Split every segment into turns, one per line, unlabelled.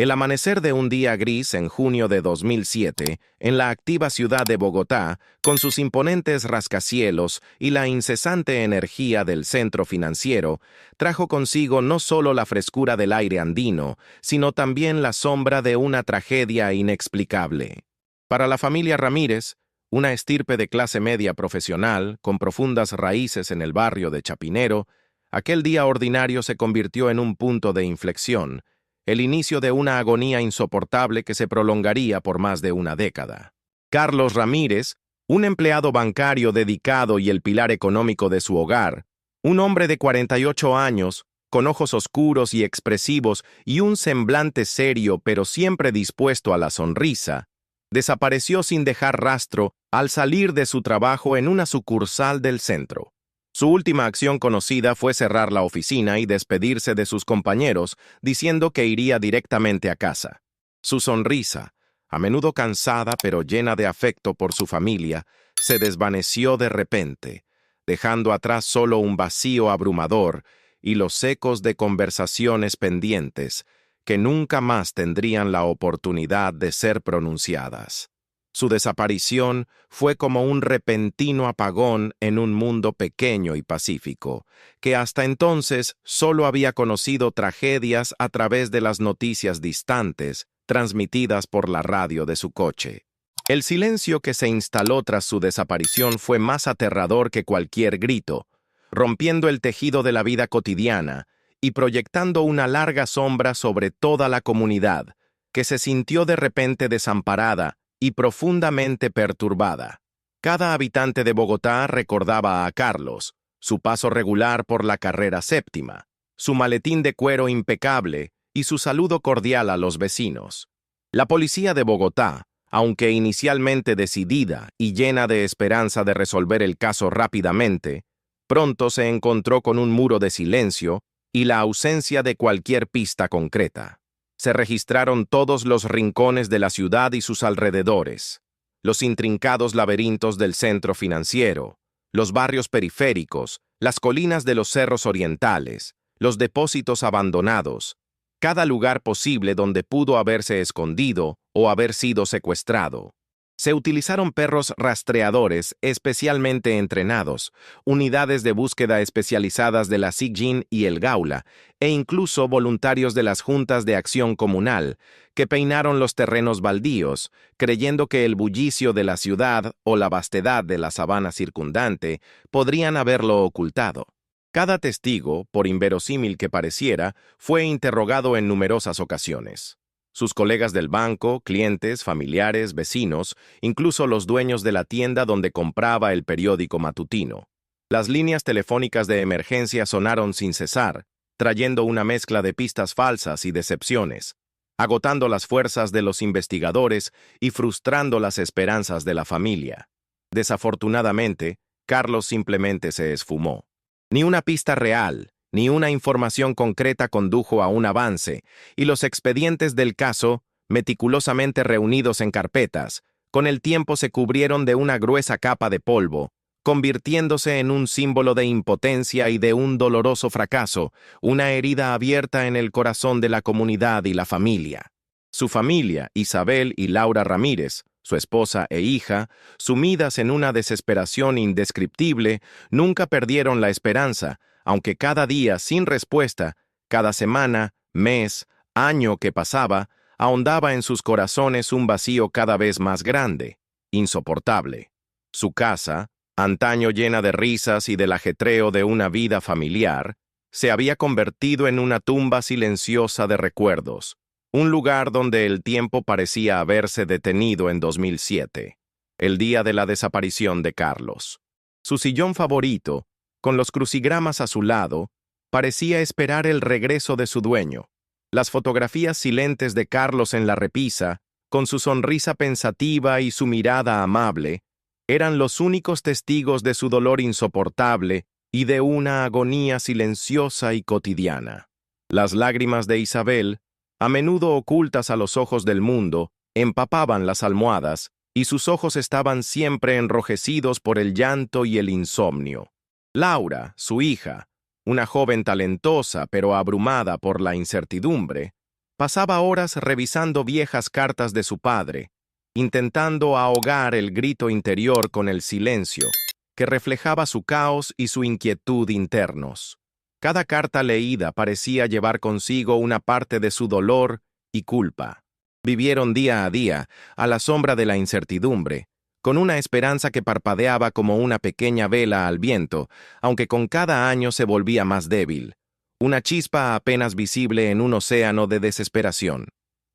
El amanecer de un día gris en junio de 2007, en la activa ciudad de Bogotá, con sus imponentes rascacielos y la incesante energía del centro financiero, trajo consigo no solo la frescura del aire andino, sino también la sombra de una tragedia inexplicable. Para la familia Ramírez, una estirpe de clase media profesional, con profundas raíces en el barrio de Chapinero, aquel día ordinario se convirtió en un punto de inflexión, el inicio de una agonía insoportable que se prolongaría por más de una década. Carlos Ramírez, un empleado bancario dedicado y el pilar económico de su hogar, un hombre de 48 años, con ojos oscuros y expresivos y un semblante serio pero siempre dispuesto a la sonrisa, desapareció sin dejar rastro al salir de su trabajo en una sucursal del centro. Su última acción conocida fue cerrar la oficina y despedirse de sus compañeros, diciendo que iría directamente a casa. Su sonrisa, a menudo cansada pero llena de afecto por su familia, se desvaneció de repente, dejando atrás solo un vacío abrumador y los ecos de conversaciones pendientes que nunca más tendrían la oportunidad de ser pronunciadas. Su desaparición fue como un repentino apagón en un mundo pequeño y pacífico, que hasta entonces solo había conocido tragedias a través de las noticias distantes, transmitidas por la radio de su coche. El silencio que se instaló tras su desaparición fue más aterrador que cualquier grito, rompiendo el tejido de la vida cotidiana y proyectando una larga sombra sobre toda la comunidad, que se sintió de repente desamparada y profundamente perturbada. Cada habitante de Bogotá recordaba a Carlos, su paso regular por la carrera séptima, su maletín de cuero impecable y su saludo cordial a los vecinos. La policía de Bogotá, aunque inicialmente decidida y llena de esperanza de resolver el caso rápidamente, pronto se encontró con un muro de silencio y la ausencia de cualquier pista concreta. Se registraron todos los rincones de la ciudad y sus alrededores, los intrincados laberintos del centro financiero, los barrios periféricos, las colinas de los cerros orientales, los depósitos abandonados, cada lugar posible donde pudo haberse escondido o haber sido secuestrado. Se utilizaron perros rastreadores especialmente entrenados, unidades de búsqueda especializadas de la SIGIN y el Gaula, e incluso voluntarios de las juntas de acción comunal, que peinaron los terrenos baldíos, creyendo que el bullicio de la ciudad o la vastedad de la sabana circundante podrían haberlo ocultado. Cada testigo, por inverosímil que pareciera, fue interrogado en numerosas ocasiones. Sus colegas del banco, clientes, familiares, vecinos, incluso los dueños de la tienda donde compraba el periódico matutino. Las líneas telefónicas de emergencia sonaron sin cesar, trayendo una mezcla de pistas falsas y decepciones, agotando las fuerzas de los investigadores y frustrando las esperanzas de la familia. Desafortunadamente, Carlos simplemente se esfumó. Ni una pista real, ni una información concreta condujo a un avance, y los expedientes del caso, meticulosamente reunidos en carpetas, con el tiempo se cubrieron de una gruesa capa de polvo, convirtiéndose en un símbolo de impotencia y de un doloroso fracaso, una herida abierta en el corazón de la comunidad y la familia. Su familia, Isabel y Laura Ramírez, su esposa e hija, sumidas en una desesperación indescriptible, nunca perdieron la esperanza, aunque cada día sin respuesta, cada semana, mes, año que pasaba, ahondaba en sus corazones un vacío cada vez más grande, insoportable. Su casa, antaño llena de risas y del ajetreo de una vida familiar, se había convertido en una tumba silenciosa de recuerdos, un lugar donde el tiempo parecía haberse detenido en 2007, el día de la desaparición de Carlos. Su sillón favorito, con los crucigramas a su lado, parecía esperar el regreso de su dueño. Las fotografías silentes de Carlos en la repisa, con su sonrisa pensativa y su mirada amable, eran los únicos testigos de su dolor insoportable y de una agonía silenciosa y cotidiana. Las lágrimas de Isabel, a menudo ocultas a los ojos del mundo, empapaban las almohadas, y sus ojos estaban siempre enrojecidos por el llanto y el insomnio. Laura, su hija, una joven talentosa pero abrumada por la incertidumbre, Pasaba horas revisando viejas cartas de su padre, intentando ahogar el grito interior con el silencio, que reflejaba su caos y su inquietud internos. Cada carta leída parecía llevar consigo una parte de su dolor y culpa. Vivieron día a día, a la sombra de la incertidumbre, con una esperanza que parpadeaba como una pequeña vela al viento, aunque con cada año se volvía más débil. Una chispa apenas visible en un océano de desesperación.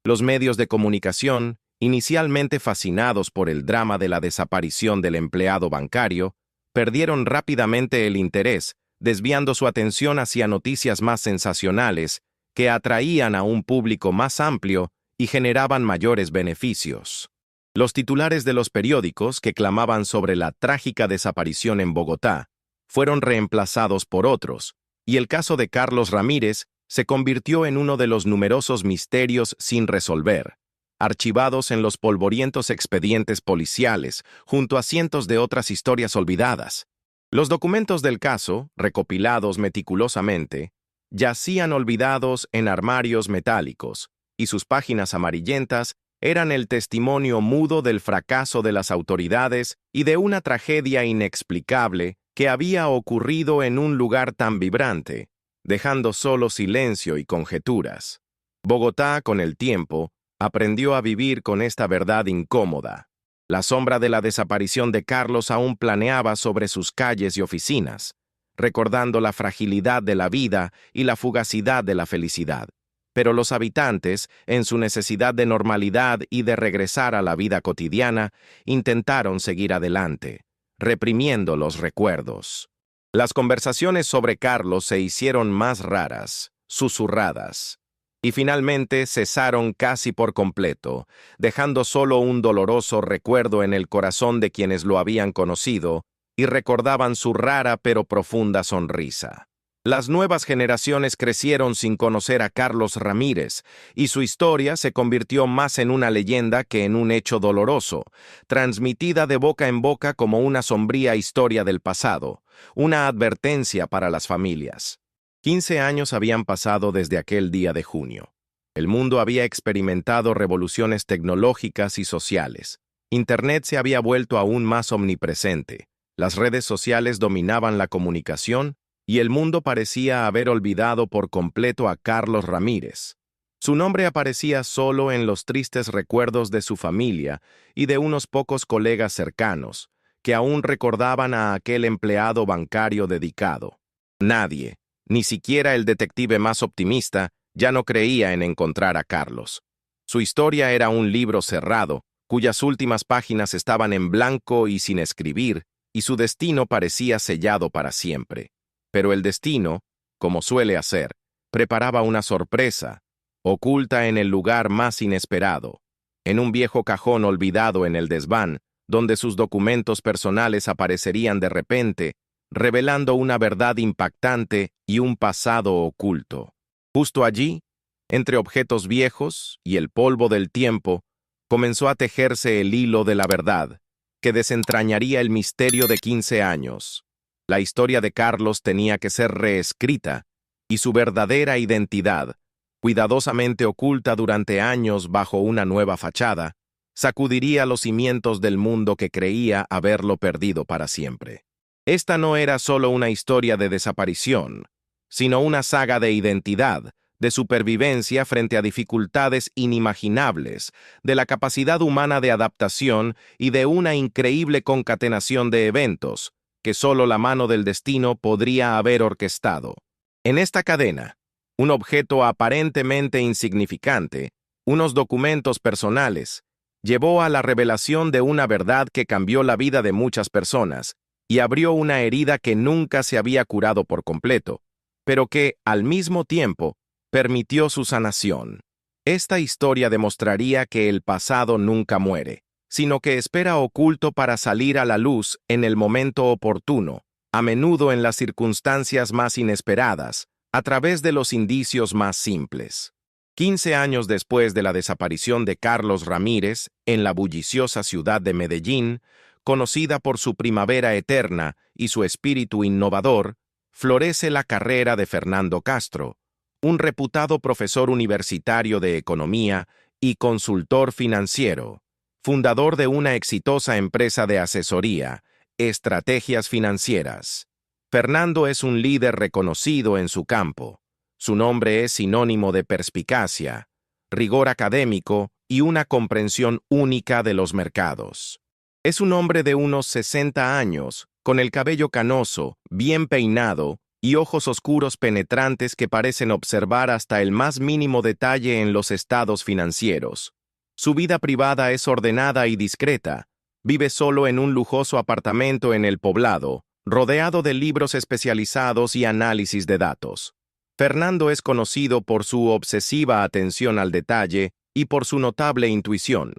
Los medios de comunicación, inicialmente fascinados por el drama de la desaparición del empleado bancario, perdieron rápidamente el interés, desviando su atención hacia noticias más sensacionales, que atraían a un público más amplio y generaban mayores beneficios. Los titulares de los periódicos que clamaban sobre la trágica desaparición en Bogotá fueron reemplazados por otros, y el caso de Carlos Ramírez se convirtió en uno de los numerosos misterios sin resolver, archivados en los polvorientos expedientes policiales, junto a cientos de otras historias olvidadas. Los documentos del caso, recopilados meticulosamente, yacían olvidados en armarios metálicos, y sus páginas amarillentas eran el testimonio mudo del fracaso de las autoridades y de una tragedia inexplicable que había ocurrido en un lugar tan vibrante, dejando solo silencio y conjeturas. Bogotá, con el tiempo, aprendió a vivir con esta verdad incómoda. La sombra de la desaparición de Carlos aún planeaba sobre sus calles y oficinas, recordando la fragilidad de la vida y la fugacidad de la felicidad. Pero los habitantes, en su necesidad de normalidad y de regresar a la vida cotidiana, intentaron seguir adelante, reprimiendo los recuerdos. Las conversaciones sobre Carlos se hicieron más raras, susurradas, y finalmente cesaron casi por completo, dejando solo un doloroso recuerdo en el corazón de quienes lo habían conocido y recordaban su rara pero profunda sonrisa. Las nuevas generaciones crecieron sin conocer a Carlos Ramírez, y su historia se convirtió más en una leyenda que en un hecho doloroso, transmitida de boca en boca como una sombría historia del pasado, una advertencia para las familias. 15 años habían pasado desde aquel día de junio. El mundo había experimentado revoluciones tecnológicas y sociales. Internet se había vuelto aún más omnipresente. Las redes sociales dominaban la comunicación, y el mundo parecía haber olvidado por completo a Carlos Ramírez. Su nombre aparecía solo en los tristes recuerdos de su familia y de unos pocos colegas cercanos, que aún recordaban a aquel empleado bancario dedicado. Nadie, ni siquiera el detective más optimista, ya no creía en encontrar a Carlos. Su historia era un libro cerrado, cuyas últimas páginas estaban en blanco y sin escribir, y su destino parecía sellado para siempre. Pero el destino, como suele hacer, preparaba una sorpresa, oculta en el lugar más inesperado, en un viejo cajón olvidado en el desván, donde sus documentos personales aparecerían de repente, revelando una verdad impactante y un pasado oculto. Justo allí, entre objetos viejos y el polvo del tiempo, comenzó a tejerse el hilo de la verdad, que desentrañaría el misterio de 15 años. La historia de Carlos tenía que ser reescrita, y su verdadera identidad, cuidadosamente oculta durante años bajo una nueva fachada, sacudiría los cimientos del mundo que creía haberlo perdido para siempre. Esta no era solo una historia de desaparición, sino una saga de identidad, de supervivencia frente a dificultades inimaginables, de la capacidad humana de adaptación y de una increíble concatenación de eventos, que solo la mano del destino podría haber orquestado. En esta cadena, un objeto aparentemente insignificante, unos documentos personales, llevó a la revelación de una verdad que cambió la vida de muchas personas y abrió una herida que nunca se había curado por completo, pero que, al mismo tiempo, permitió su sanación. Esta historia demostraría que el pasado nunca muere, sino que espera oculto para salir a la luz en el momento oportuno, a menudo en las circunstancias más inesperadas, a través de los indicios más simples. 15 años después de la desaparición de Carlos Ramírez, en la bulliciosa ciudad de Medellín, conocida por su primavera eterna y su espíritu innovador, florece la carrera de Fernando Castro, un reputado profesor universitario de economía y consultor financiero, fundador de una exitosa empresa de asesoría, estrategias financieras. Fernando es un líder reconocido en su campo. Su nombre es sinónimo de perspicacia, rigor académico y una comprensión única de los mercados. Es un hombre de unos 60 años, con el cabello canoso, bien peinado y ojos oscuros penetrantes que parecen observar hasta el más mínimo detalle en los estados financieros. Su vida privada es ordenada y discreta. Vive solo en un lujoso apartamento en el poblado, rodeado de libros especializados y análisis de datos. Fernando es conocido por su obsesiva atención al detalle y por su notable intuición,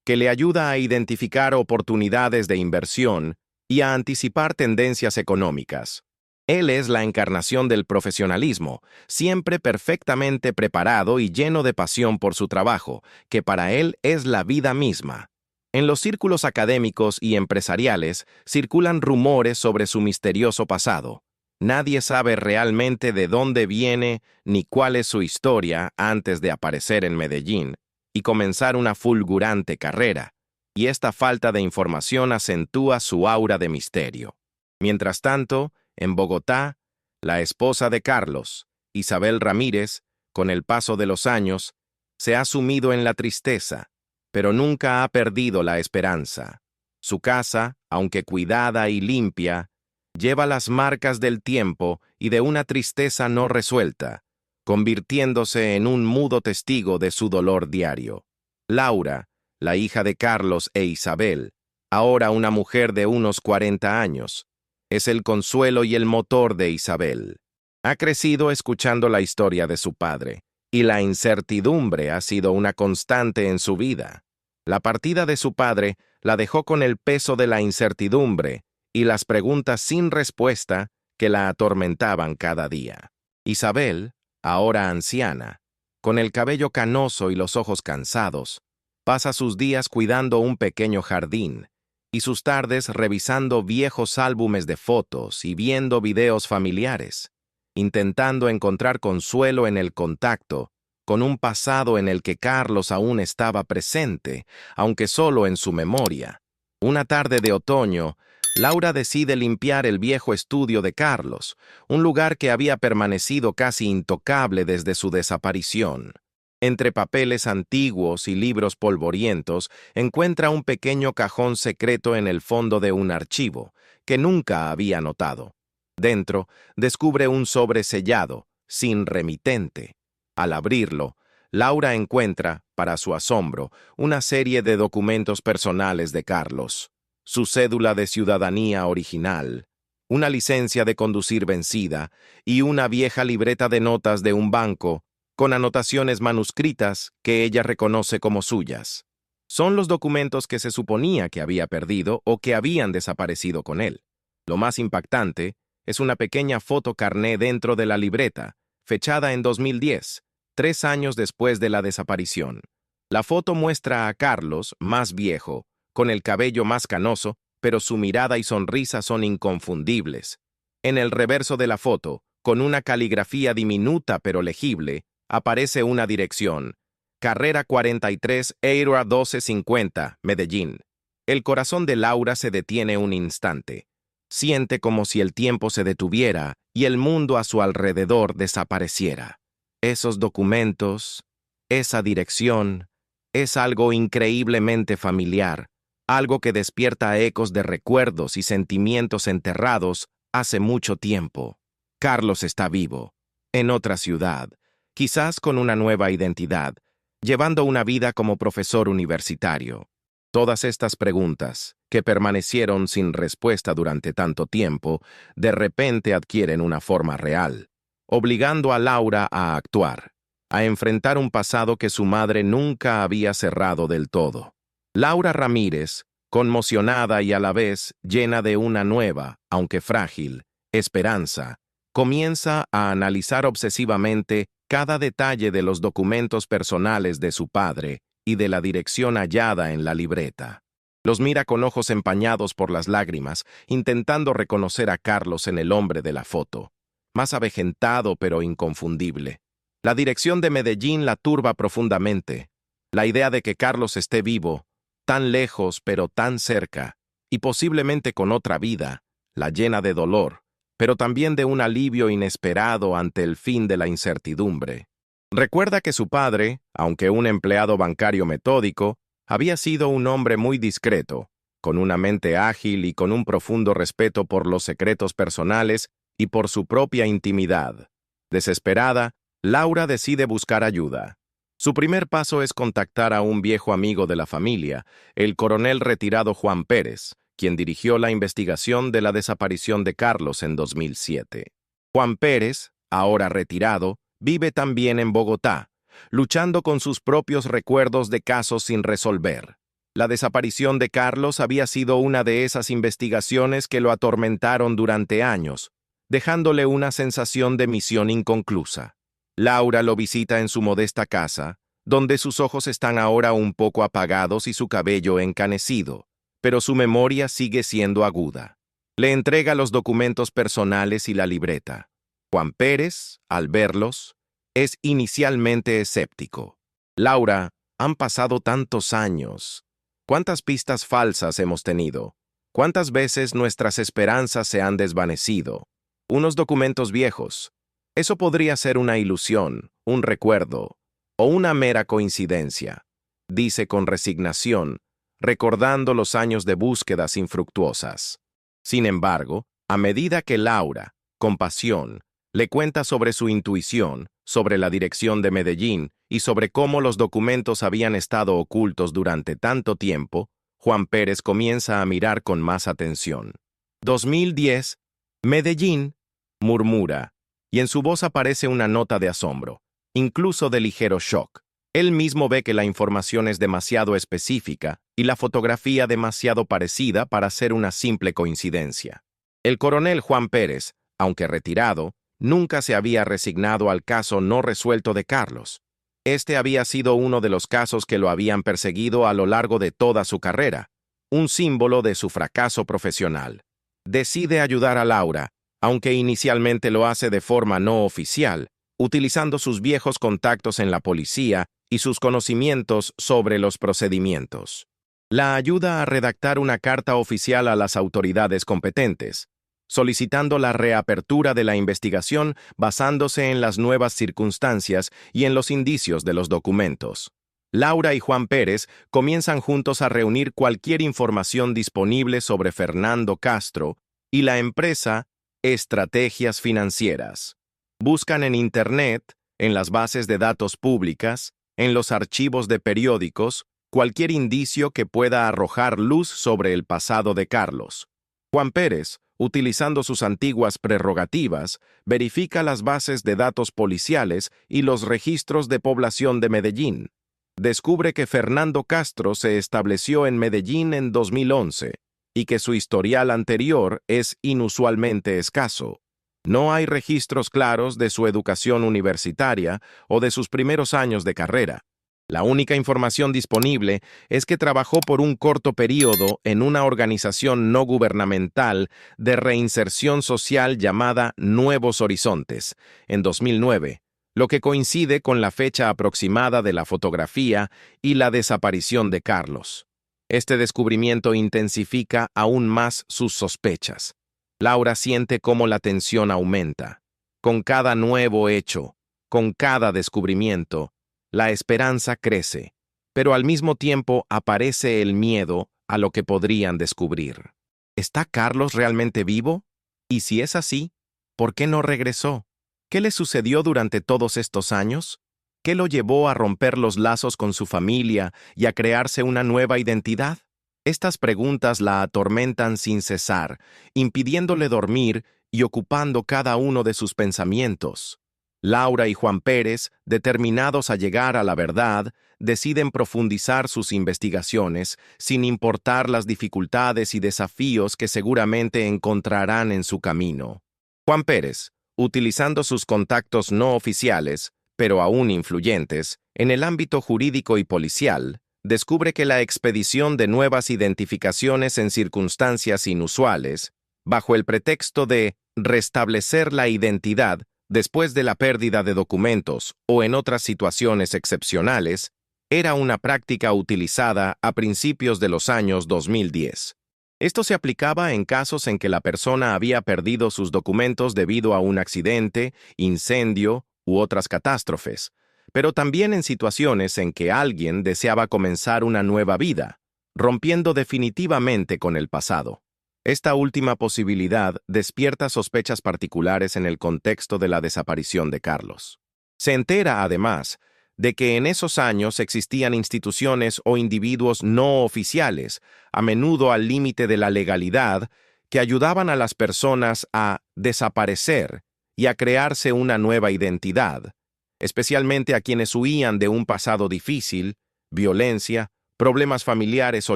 que le ayuda a identificar oportunidades de inversión y a anticipar tendencias económicas. Él es la encarnación del profesionalismo, siempre perfectamente preparado y lleno de pasión por su trabajo, que para él es la vida misma. En los círculos académicos y empresariales circulan rumores sobre su misterioso pasado. Nadie sabe realmente de dónde viene ni cuál es su historia antes de aparecer en Medellín y comenzar una fulgurante carrera, y esta falta de información acentúa su aura de misterio. Mientras tanto, en Bogotá, la esposa de Carlos, Isabel Ramírez, con el paso de los años, se ha sumido en la tristeza, pero nunca ha perdido la esperanza. Su casa, aunque cuidada y limpia, lleva las marcas del tiempo y de una tristeza no resuelta, convirtiéndose en un mudo testigo de su dolor diario. Laura, la hija de Carlos e Isabel, ahora una mujer de unos 40 años, es el consuelo y el motor de Isabel. Ha crecido escuchando la historia de su padre, y la incertidumbre ha sido una constante en su vida. La partida de su padre la dejó con el peso de la incertidumbre y las preguntas sin respuesta que la atormentaban cada día. Isabel, ahora anciana, con el cabello canoso y los ojos cansados, pasa sus días cuidando un pequeño jardín, y sus tardes revisando viejos álbumes de fotos y viendo videos familiares, intentando encontrar consuelo en el contacto con un pasado en el que Carlos aún estaba presente, aunque solo en su memoria. Una tarde de otoño, Laura decide limpiar el viejo estudio de Carlos, un lugar que había permanecido casi intocable desde su desaparición. Entre papeles antiguos y libros polvorientos, encuentra un pequeño cajón secreto en el fondo de un archivo, que nunca había notado. Dentro, descubre un sobre sellado, sin remitente. Al abrirlo, Laura encuentra, para su asombro, una serie de documentos personales de Carlos. Su cédula de ciudadanía original, una licencia de conducir vencida y una vieja libreta de notas de un banco con anotaciones manuscritas que ella reconoce como suyas. Son los documentos que se suponía que había perdido o que habían desaparecido con él. Lo más impactante es una pequeña foto carné dentro de la libreta, fechada en 2010, 3 años después de la desaparición. La foto muestra a Carlos, más viejo, con el cabello más canoso, pero su mirada y sonrisa son inconfundibles. En el reverso de la foto, con una caligrafía diminuta pero legible, aparece una dirección: Carrera 43, Eira 1250, Medellín. El corazón de Laura se detiene un instante. Siente como si el tiempo se detuviera y el mundo a su alrededor desapareciera. Esos documentos, esa dirección, es algo increíblemente familiar, algo que despierta ecos de recuerdos y sentimientos enterrados hace mucho tiempo. Carlos está vivo, en otra ciudad, quizás con una nueva identidad, llevando una vida como profesor universitario. Todas estas preguntas, que permanecieron sin respuesta durante tanto tiempo, de repente adquieren una forma real, obligando a Laura a actuar, a enfrentar un pasado que su madre nunca había cerrado del todo. Laura Ramírez, conmocionada y a la vez llena de una nueva, aunque frágil, esperanza, comienza a analizar obsesivamente cada detalle de los documentos personales de su padre y de la dirección hallada en la libreta. Los mira con ojos empañados por las lágrimas, intentando reconocer a Carlos en el hombre de la foto, más avejentado pero inconfundible. La dirección de Medellín la turba profundamente. La idea de que Carlos esté vivo, tan lejos pero tan cerca, y posiblemente con otra vida, la llena de dolor, pero también de un alivio inesperado ante el fin de la incertidumbre. Recuerda que su padre, aunque un empleado bancario metódico, había sido un hombre muy discreto, con una mente ágil y con un profundo respeto por los secretos personales y por su propia intimidad. Desesperada, Laura decide buscar ayuda. Su primer paso es contactar a un viejo amigo de la familia, el coronel retirado Juan Pérez, quien dirigió la investigación de la desaparición de Carlos en 2007. Juan Pérez, ahora retirado, vive también en Bogotá, luchando con sus propios recuerdos de casos sin resolver. La desaparición de Carlos había sido una de esas investigaciones que lo atormentaron durante años, dejándole una sensación de misión inconclusa. Laura lo visita en su modesta casa, donde sus ojos están ahora un poco apagados y su cabello encanecido, pero su memoria sigue siendo aguda. Le entrega los documentos personales y la libreta. Juan Pérez, al verlos, es inicialmente escéptico. Laura, han pasado tantos años. ¿Cuántas pistas falsas hemos tenido? ¿Cuántas veces nuestras esperanzas se han desvanecido? Unos documentos viejos. Eso podría ser una ilusión, un recuerdo, o una mera coincidencia, dice con resignación, recordando los años de búsquedas infructuosas. Sin embargo, a medida que Laura, con pasión, le cuenta sobre su intuición, sobre la dirección de Medellín y sobre cómo los documentos habían estado ocultos durante tanto tiempo, Juan Pérez comienza a mirar con más atención. 2010, Medellín, murmura, y en su voz aparece una nota de asombro, incluso de ligero shock. Él mismo ve que la información es demasiado específica y la fotografía demasiado parecida para ser una simple coincidencia. El coronel Juan Pérez, aunque retirado, nunca se había resignado al caso no resuelto de Carlos. Este había sido uno de los casos que lo habían perseguido a lo largo de toda su carrera, un símbolo de su fracaso profesional. Decide ayudar a Laura, aunque inicialmente lo hace de forma no oficial, utilizando sus viejos contactos en la policía y sus conocimientos sobre los procedimientos. La ayuda a redactar una carta oficial a las autoridades competentes, solicitando la reapertura de la investigación basándose en las nuevas circunstancias y en los indicios de los documentos. Laura y Juan Pérez comienzan juntos a reunir cualquier información disponible sobre Fernando Castro y la empresa Estrategias Financieras. Buscan en Internet, en las bases de datos públicas, en los archivos de periódicos, cualquier indicio que pueda arrojar luz sobre el pasado de Carlos. Juan Pérez, utilizando sus antiguas prerrogativas, verifica las bases de datos policiales y los registros de población de Medellín. Descubre que Fernando Castro se estableció en Medellín en 2011 y que su historial anterior es inusualmente escaso. No hay registros claros de su educación universitaria o de sus primeros años de carrera. La única información disponible es que trabajó por un corto periodo en una organización no gubernamental de reinserción social llamada Nuevos Horizontes, en 2009, lo que coincide con la fecha aproximada de la fotografía y la desaparición de Carlos. Este descubrimiento intensifica aún más sus sospechas. Laura siente cómo la tensión aumenta. Con cada nuevo hecho, con cada descubrimiento, la esperanza crece, pero al mismo tiempo aparece el miedo a lo que podrían descubrir. ¿Está Carlos realmente vivo? Y si es así, ¿por qué no regresó? ¿Qué le sucedió durante todos estos años? ¿Qué lo llevó a romper los lazos con su familia y a crearse una nueva identidad? Estas preguntas la atormentan sin cesar, impidiéndole dormir y ocupando cada uno de sus pensamientos. Laura y Juan Pérez, determinados a llegar a la verdad, deciden profundizar sus investigaciones, sin importar las dificultades y desafíos que seguramente encontrarán en su camino. Juan Pérez, utilizando sus contactos no oficiales, pero aún influyentes, en el ámbito jurídico y policial, descubre que la expedición de nuevas identificaciones en circunstancias inusuales, bajo el pretexto de restablecer la identidad después de la pérdida de documentos o en otras situaciones excepcionales, era una práctica utilizada a principios de los años 2010. Esto se aplicaba en casos en que la persona había perdido sus documentos debido a un accidente, incendio u otras catástrofes, pero también en situaciones en que alguien deseaba comenzar una nueva vida, rompiendo definitivamente con el pasado. Esta última posibilidad despierta sospechas particulares en el contexto de la desaparición de Carlos. Se entera, además, de que en esos años existían instituciones o individuos no oficiales, a menudo al límite de la legalidad, que ayudaban a las personas a desaparecer y a crearse una nueva identidad, especialmente a quienes huían de un pasado difícil, violencia, problemas familiares o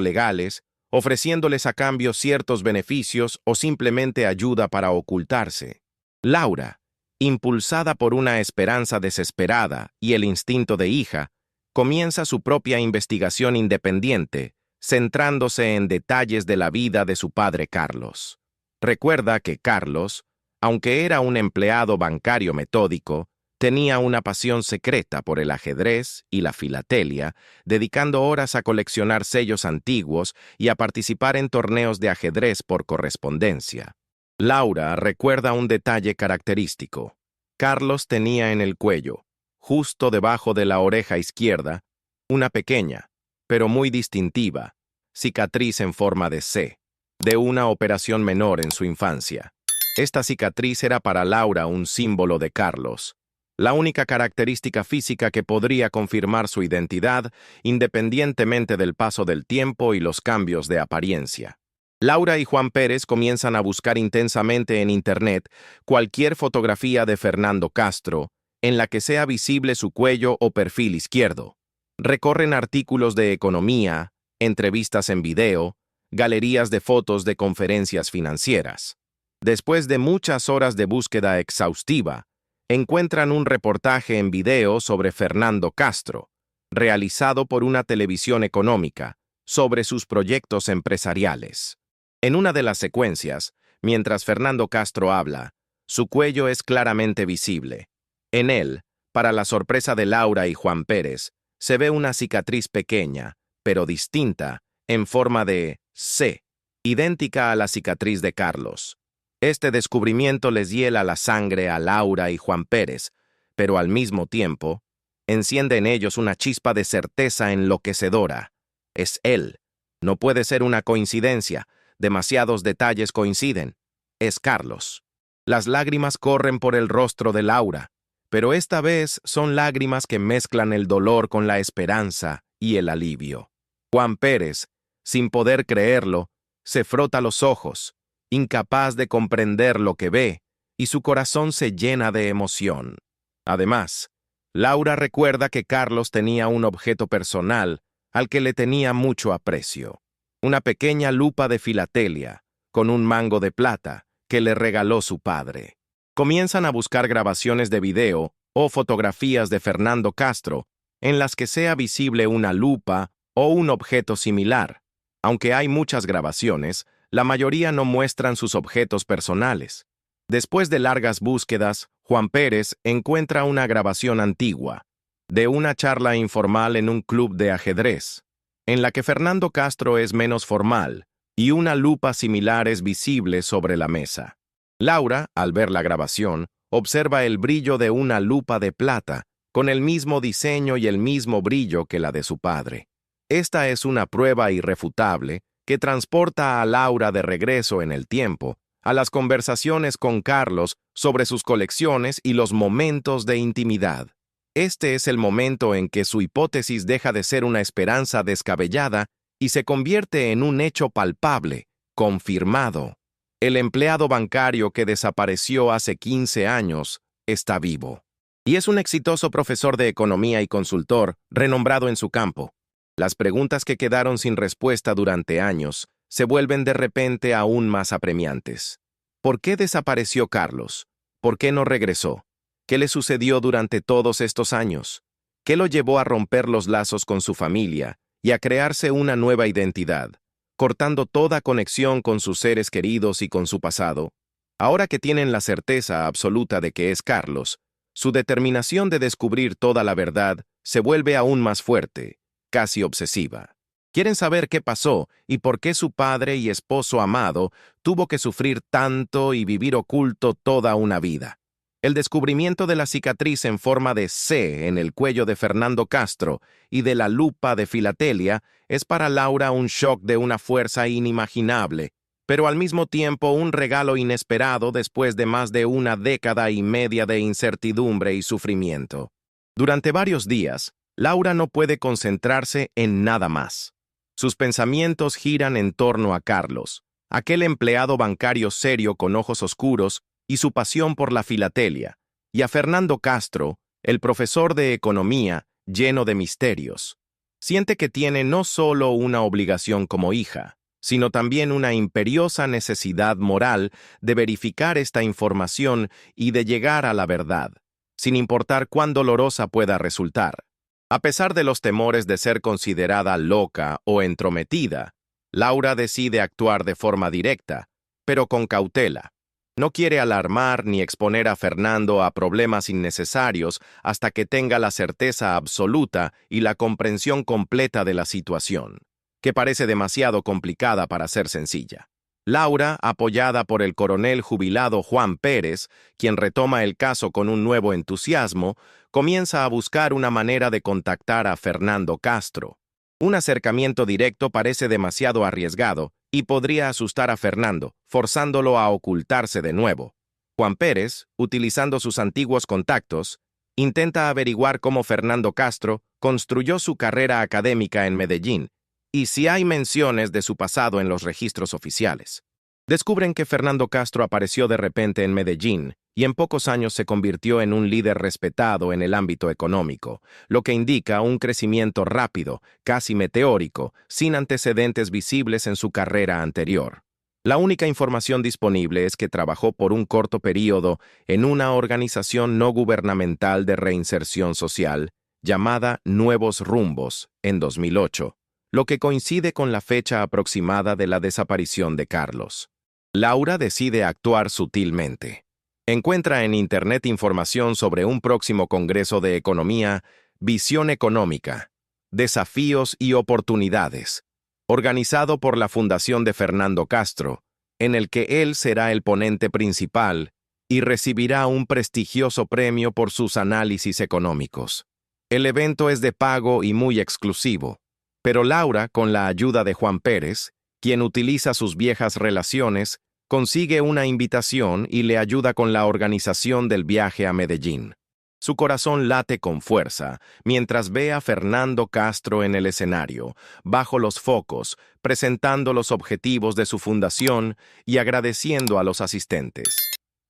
legales, ofreciéndoles a cambio ciertos beneficios o simplemente ayuda para ocultarse. Laura, impulsada por una esperanza desesperada y el instinto de hija, comienza su propia investigación independiente, centrándose en detalles de la vida de su padre Carlos. Recuerda que Carlos, aunque era un empleado bancario metódico, tenía una pasión secreta por el ajedrez y la filatelia, dedicando horas a coleccionar sellos antiguos y a participar en torneos de ajedrez por correspondencia. Laura recuerda un detalle característico. Carlos tenía en el cuello, justo debajo de la oreja izquierda, una pequeña, pero muy distintiva, cicatriz en forma de C, de una operación menor en su infancia. Esta cicatriz era para Laura un símbolo de Carlos, la única característica física que podría confirmar su identidad independientemente del paso del tiempo y los cambios de apariencia. Laura y Juan Pérez comienzan a buscar intensamente en Internet cualquier fotografía de Fernando Castro en la que sea visible su cuello o perfil izquierdo. Recorren artículos de economía, entrevistas en video, galerías de fotos de conferencias financieras. Después de muchas horas de búsqueda exhaustiva, encuentran un reportaje en video sobre Fernando Castro, realizado por una televisión económica, sobre sus proyectos empresariales. En una de las secuencias, mientras Fernando Castro habla, su cuello es claramente visible. En él, para la sorpresa de Laura y Juan Pérez, se ve una cicatriz pequeña, pero distinta, en forma de C, idéntica a la cicatriz de Carlos. Este descubrimiento les hiela la sangre a Laura y Juan Pérez, pero al mismo tiempo, enciende en ellos una chispa de certeza enloquecedora. Es él. No puede ser una coincidencia. Demasiados detalles coinciden. Es Carlos. Las lágrimas corren por el rostro de Laura, pero esta vez son lágrimas que mezclan el dolor con la esperanza y el alivio. Juan Pérez, sin poder creerlo, se frota los ojos, incapaz de comprender lo que ve, y su corazón se llena de emoción. Además, Laura recuerda que Carlos tenía un objeto personal al que le tenía mucho aprecio. Una pequeña lupa de filatelia, con un mango de plata, que le regaló su padre. Comienzan a buscar grabaciones de video o fotografías de Fernando Castro, en las que sea visible una lupa o un objeto similar. Aunque hay muchas grabaciones, la mayoría no muestran sus objetos personales. Después de largas búsquedas, Juan Pérez encuentra una grabación antigua, de una charla informal en un club de ajedrez, en la que Fernando Castro es menos formal, y una lupa similar es visible sobre la mesa. Laura, al ver la grabación, observa el brillo de una lupa de plata, con el mismo diseño y el mismo brillo que la de su padre. Esta es una prueba irrefutable que transporta a Laura de regreso en el tiempo, a las conversaciones con Carlos sobre sus colecciones y los momentos de intimidad. Este es el momento en que su hipótesis deja de ser una esperanza descabellada y se convierte en un hecho palpable, confirmado. El empleado bancario que desapareció hace 15 años está vivo. Y es un exitoso profesor de economía y consultor, renombrado en su campo. Las preguntas que quedaron sin respuesta durante años se vuelven de repente aún más apremiantes. ¿Por qué desapareció Carlos? ¿Por qué no regresó? ¿Qué le sucedió durante todos estos años? ¿Qué lo llevó a romper los lazos con su familia y a crearse una nueva identidad, cortando toda conexión con sus seres queridos y con su pasado? Ahora que tienen la certeza absoluta de que es Carlos, su determinación de descubrir toda la verdad se vuelve aún más fuerte, casi obsesiva. Quieren saber qué pasó y por qué su padre y esposo amado tuvo que sufrir tanto y vivir oculto toda una vida. El descubrimiento de la cicatriz en forma de C en el cuello de Fernando Castro y de la lupa de filatelia es para Laura un shock de una fuerza inimaginable, pero al mismo tiempo un regalo inesperado después de más de una década y media de incertidumbre y sufrimiento. Durante varios días, Laura no puede concentrarse en nada más. Sus pensamientos giran en torno a Carlos, aquel empleado bancario serio con ojos oscuros y su pasión por la filatelia, y a Fernando Castro, el profesor de economía, lleno de misterios. Siente que tiene no solo una obligación como hija, sino también una imperiosa necesidad moral de verificar esta información y de llegar a la verdad, sin importar cuán dolorosa pueda resultar. A pesar de los temores de ser considerada loca o entrometida, Laura decide actuar de forma directa, pero con cautela. No quiere alarmar ni exponer a Fernando a problemas innecesarios hasta que tenga la certeza absoluta y la comprensión completa de la situación, que parece demasiado complicada para ser sencilla. Laura, apoyada por el coronel jubilado Juan Pérez, quien retoma el caso con un nuevo entusiasmo, comienza a buscar una manera de contactar a Fernando Castro. Un acercamiento directo parece demasiado arriesgado y podría asustar a Fernando, forzándolo a ocultarse de nuevo. Juan Pérez, utilizando sus antiguos contactos, intenta averiguar cómo Fernando Castro construyó su carrera académica en Medellín y si hay menciones de su pasado en los registros oficiales. Descubren que Fernando Castro apareció de repente en Medellín y en pocos años se convirtió en un líder respetado en el ámbito económico, lo que indica un crecimiento rápido, casi meteórico, sin antecedentes visibles en su carrera anterior. La única información disponible es que trabajó por un corto período en una organización no gubernamental de reinserción social llamada Nuevos Rumbos en 2008, lo que coincide con la fecha aproximada de la desaparición de Carlos. Laura decide actuar sutilmente. Encuentra en Internet información sobre un próximo Congreso de Economía, Visión Económica, Desafíos y Oportunidades, organizado por la Fundación de Fernando Castro, en el que él será el ponente principal y recibirá un prestigioso premio por sus análisis económicos. El evento es de pago y muy exclusivo, pero Laura, con la ayuda de Juan Pérez, quien utiliza sus viejas relaciones, consigue una invitación y le ayuda con la organización del viaje a Medellín. Su corazón late con fuerza mientras ve a Fernando Castro en el escenario, bajo los focos, presentando los objetivos de su fundación y agradeciendo a los asistentes.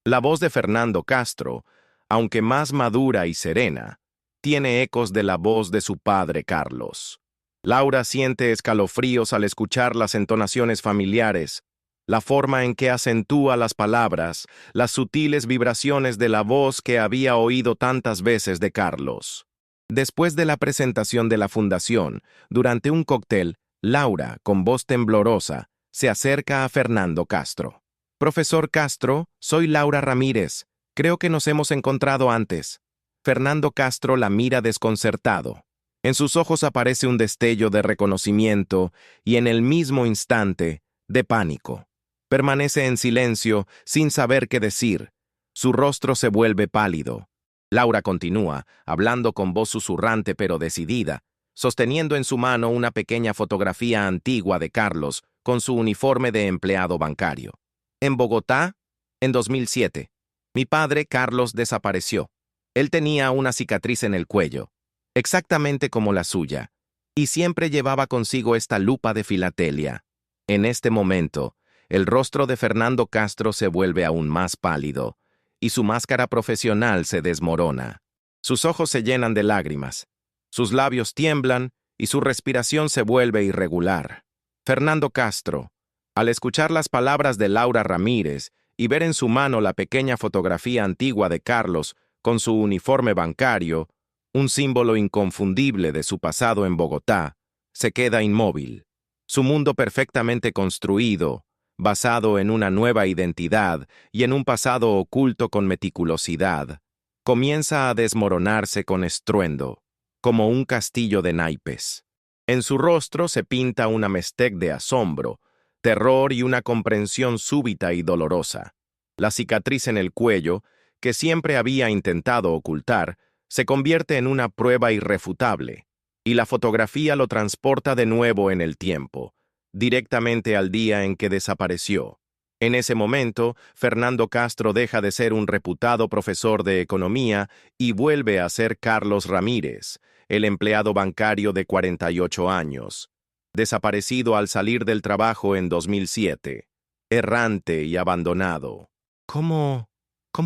La voz de Fernando Castro, aunque más madura y serena, tiene ecos de la voz de su padre Carlos. Laura siente escalofríos al escuchar las entonaciones familiares, la forma en que acentúa las palabras, las sutiles vibraciones de la voz que había oído tantas veces de Carlos. Después de la presentación de la fundación, durante un cóctel, Laura, con voz temblorosa, se acerca a Fernando Castro. «Profesor Castro, soy Laura Ramírez. Creo que nos hemos encontrado antes». Fernando Castro la mira desconcertado. En sus ojos aparece un destello de reconocimiento y en el mismo instante, de pánico. Permanece en silencio, sin saber qué decir. Su rostro se vuelve pálido. Laura continúa, hablando con voz susurrante pero decidida, sosteniendo en su mano una pequeña fotografía antigua de Carlos con su uniforme de empleado bancario. En Bogotá, en 2007, mi padre Carlos desapareció. Él tenía una cicatriz en el cuello, exactamente como la suya, y siempre llevaba consigo esta lupa de filatelia. En este momento, el rostro de Fernando Castro se vuelve aún más pálido, y su máscara profesional se desmorona. Sus ojos se llenan de lágrimas, sus labios tiemblan y su respiración se vuelve irregular. Fernando Castro, al escuchar las palabras de Laura Ramírez y ver en su mano la pequeña fotografía antigua de Carlos con su uniforme bancario, un símbolo inconfundible de su pasado en Bogotá, se queda inmóvil. Su mundo perfectamente construido, basado en una nueva identidad y en un pasado oculto con meticulosidad, comienza a desmoronarse con estruendo, como un castillo de naipes. En su rostro se pinta una mestez de asombro, terror y una comprensión súbita y dolorosa. La cicatriz en el cuello, que siempre había intentado ocultar, se convierte en una prueba irrefutable, y la fotografía lo transporta de nuevo en el tiempo, directamente al día en que desapareció. En ese momento, Fernando Castro deja de ser un reputado profesor de economía y vuelve a ser Carlos Ramírez, el empleado bancario de 48 años, desaparecido al salir del trabajo en 2007, errante y abandonado. ¿Cómo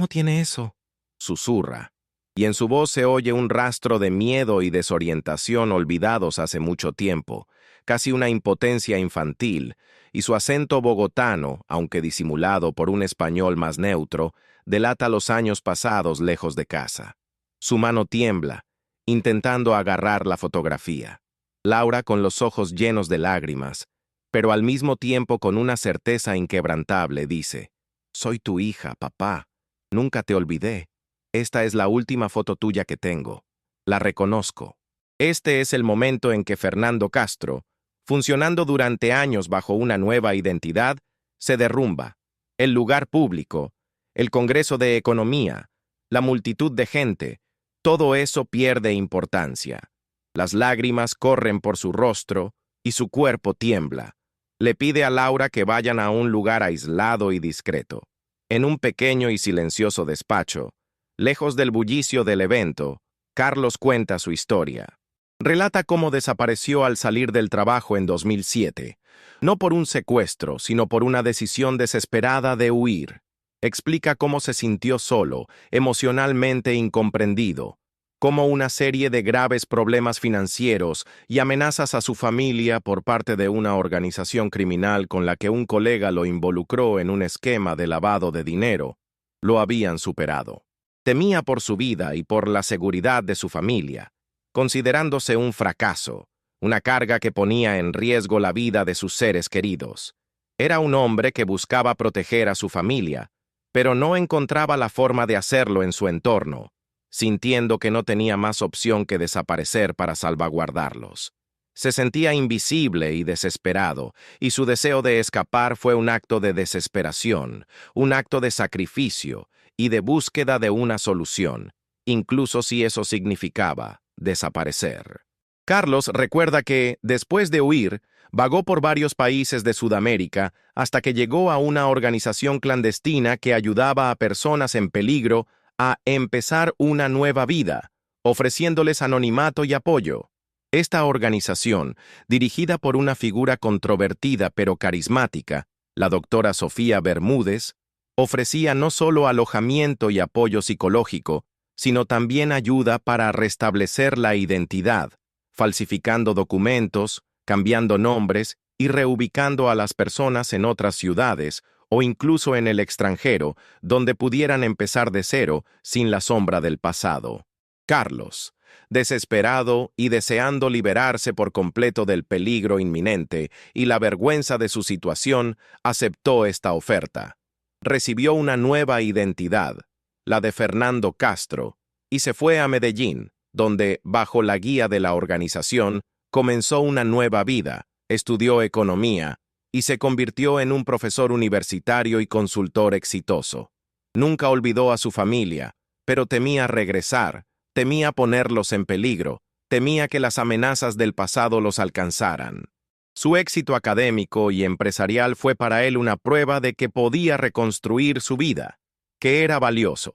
tiene eso?, susurra, y en su voz se oye un rastro de miedo y desorientación olvidados hace mucho tiempo, casi una impotencia infantil, y su acento bogotano, aunque disimulado por un español más neutro, delata los años pasados lejos de casa. Su mano tiembla, intentando agarrar la fotografía. Laura con los ojos llenos de lágrimas, pero al mismo tiempo con una certeza inquebrantable, dice: «Soy tu hija, papá. Nunca te olvidé. Esta es la última foto tuya que tengo. La reconozco». Este es el momento en que Fernando Castro, funcionando durante años bajo una nueva identidad, se derrumba. El lugar público, el Congreso de Economía, la multitud de gente, todo eso pierde importancia. Las lágrimas corren por su rostro y su cuerpo tiembla. Le pide a Laura que vayan a un lugar aislado y discreto. En un pequeño y silencioso despacho, lejos del bullicio del evento, Carlos cuenta su historia. Relata cómo desapareció al salir del trabajo en 2007, no por un secuestro, sino por una decisión desesperada de huir. Explica cómo se sintió solo, emocionalmente incomprendido, cómo una serie de graves problemas financieros y amenazas a su familia por parte de una organización criminal con la que un colega lo involucró en un esquema de lavado de dinero, lo habían superado. Temía por su vida y por la seguridad de su familia, considerándose un fracaso, una carga que ponía en riesgo la vida de sus seres queridos. Era un hombre que buscaba proteger a su familia, pero no encontraba la forma de hacerlo en su entorno, sintiendo que no tenía más opción que desaparecer para salvaguardarlos. Se sentía invisible y desesperado, y su deseo de escapar fue un acto de desesperación, un acto de sacrificio y de búsqueda de una solución, incluso si eso significaba desaparecer. Carlos recuerda que, después de huir, vagó por varios países de Sudamérica hasta que llegó a una organización clandestina que ayudaba a personas en peligro a empezar una nueva vida, ofreciéndoles anonimato y apoyo. Esta organización, dirigida por una figura controvertida pero carismática, la doctora Sofía Bermúdez, ofrecía no solo alojamiento y apoyo psicológico, sino también ayuda para restablecer la identidad, falsificando documentos, cambiando nombres y reubicando a las personas en otras ciudades o incluso en el extranjero, donde pudieran empezar de cero sin la sombra del pasado. Carlos, desesperado y deseando liberarse por completo del peligro inminente y la vergüenza de su situación, aceptó esta oferta. Recibió una nueva identidad, la de Fernando Castro, y se fue a Medellín, donde, bajo la guía de la organización, comenzó una nueva vida, estudió economía y se convirtió en un profesor universitario y consultor exitoso. Nunca olvidó a su familia, pero temía regresar, temía ponerlos en peligro, temía que las amenazas del pasado los alcanzaran. Su éxito académico y empresarial fue para él una prueba de que podía reconstruir su vida, que era valioso,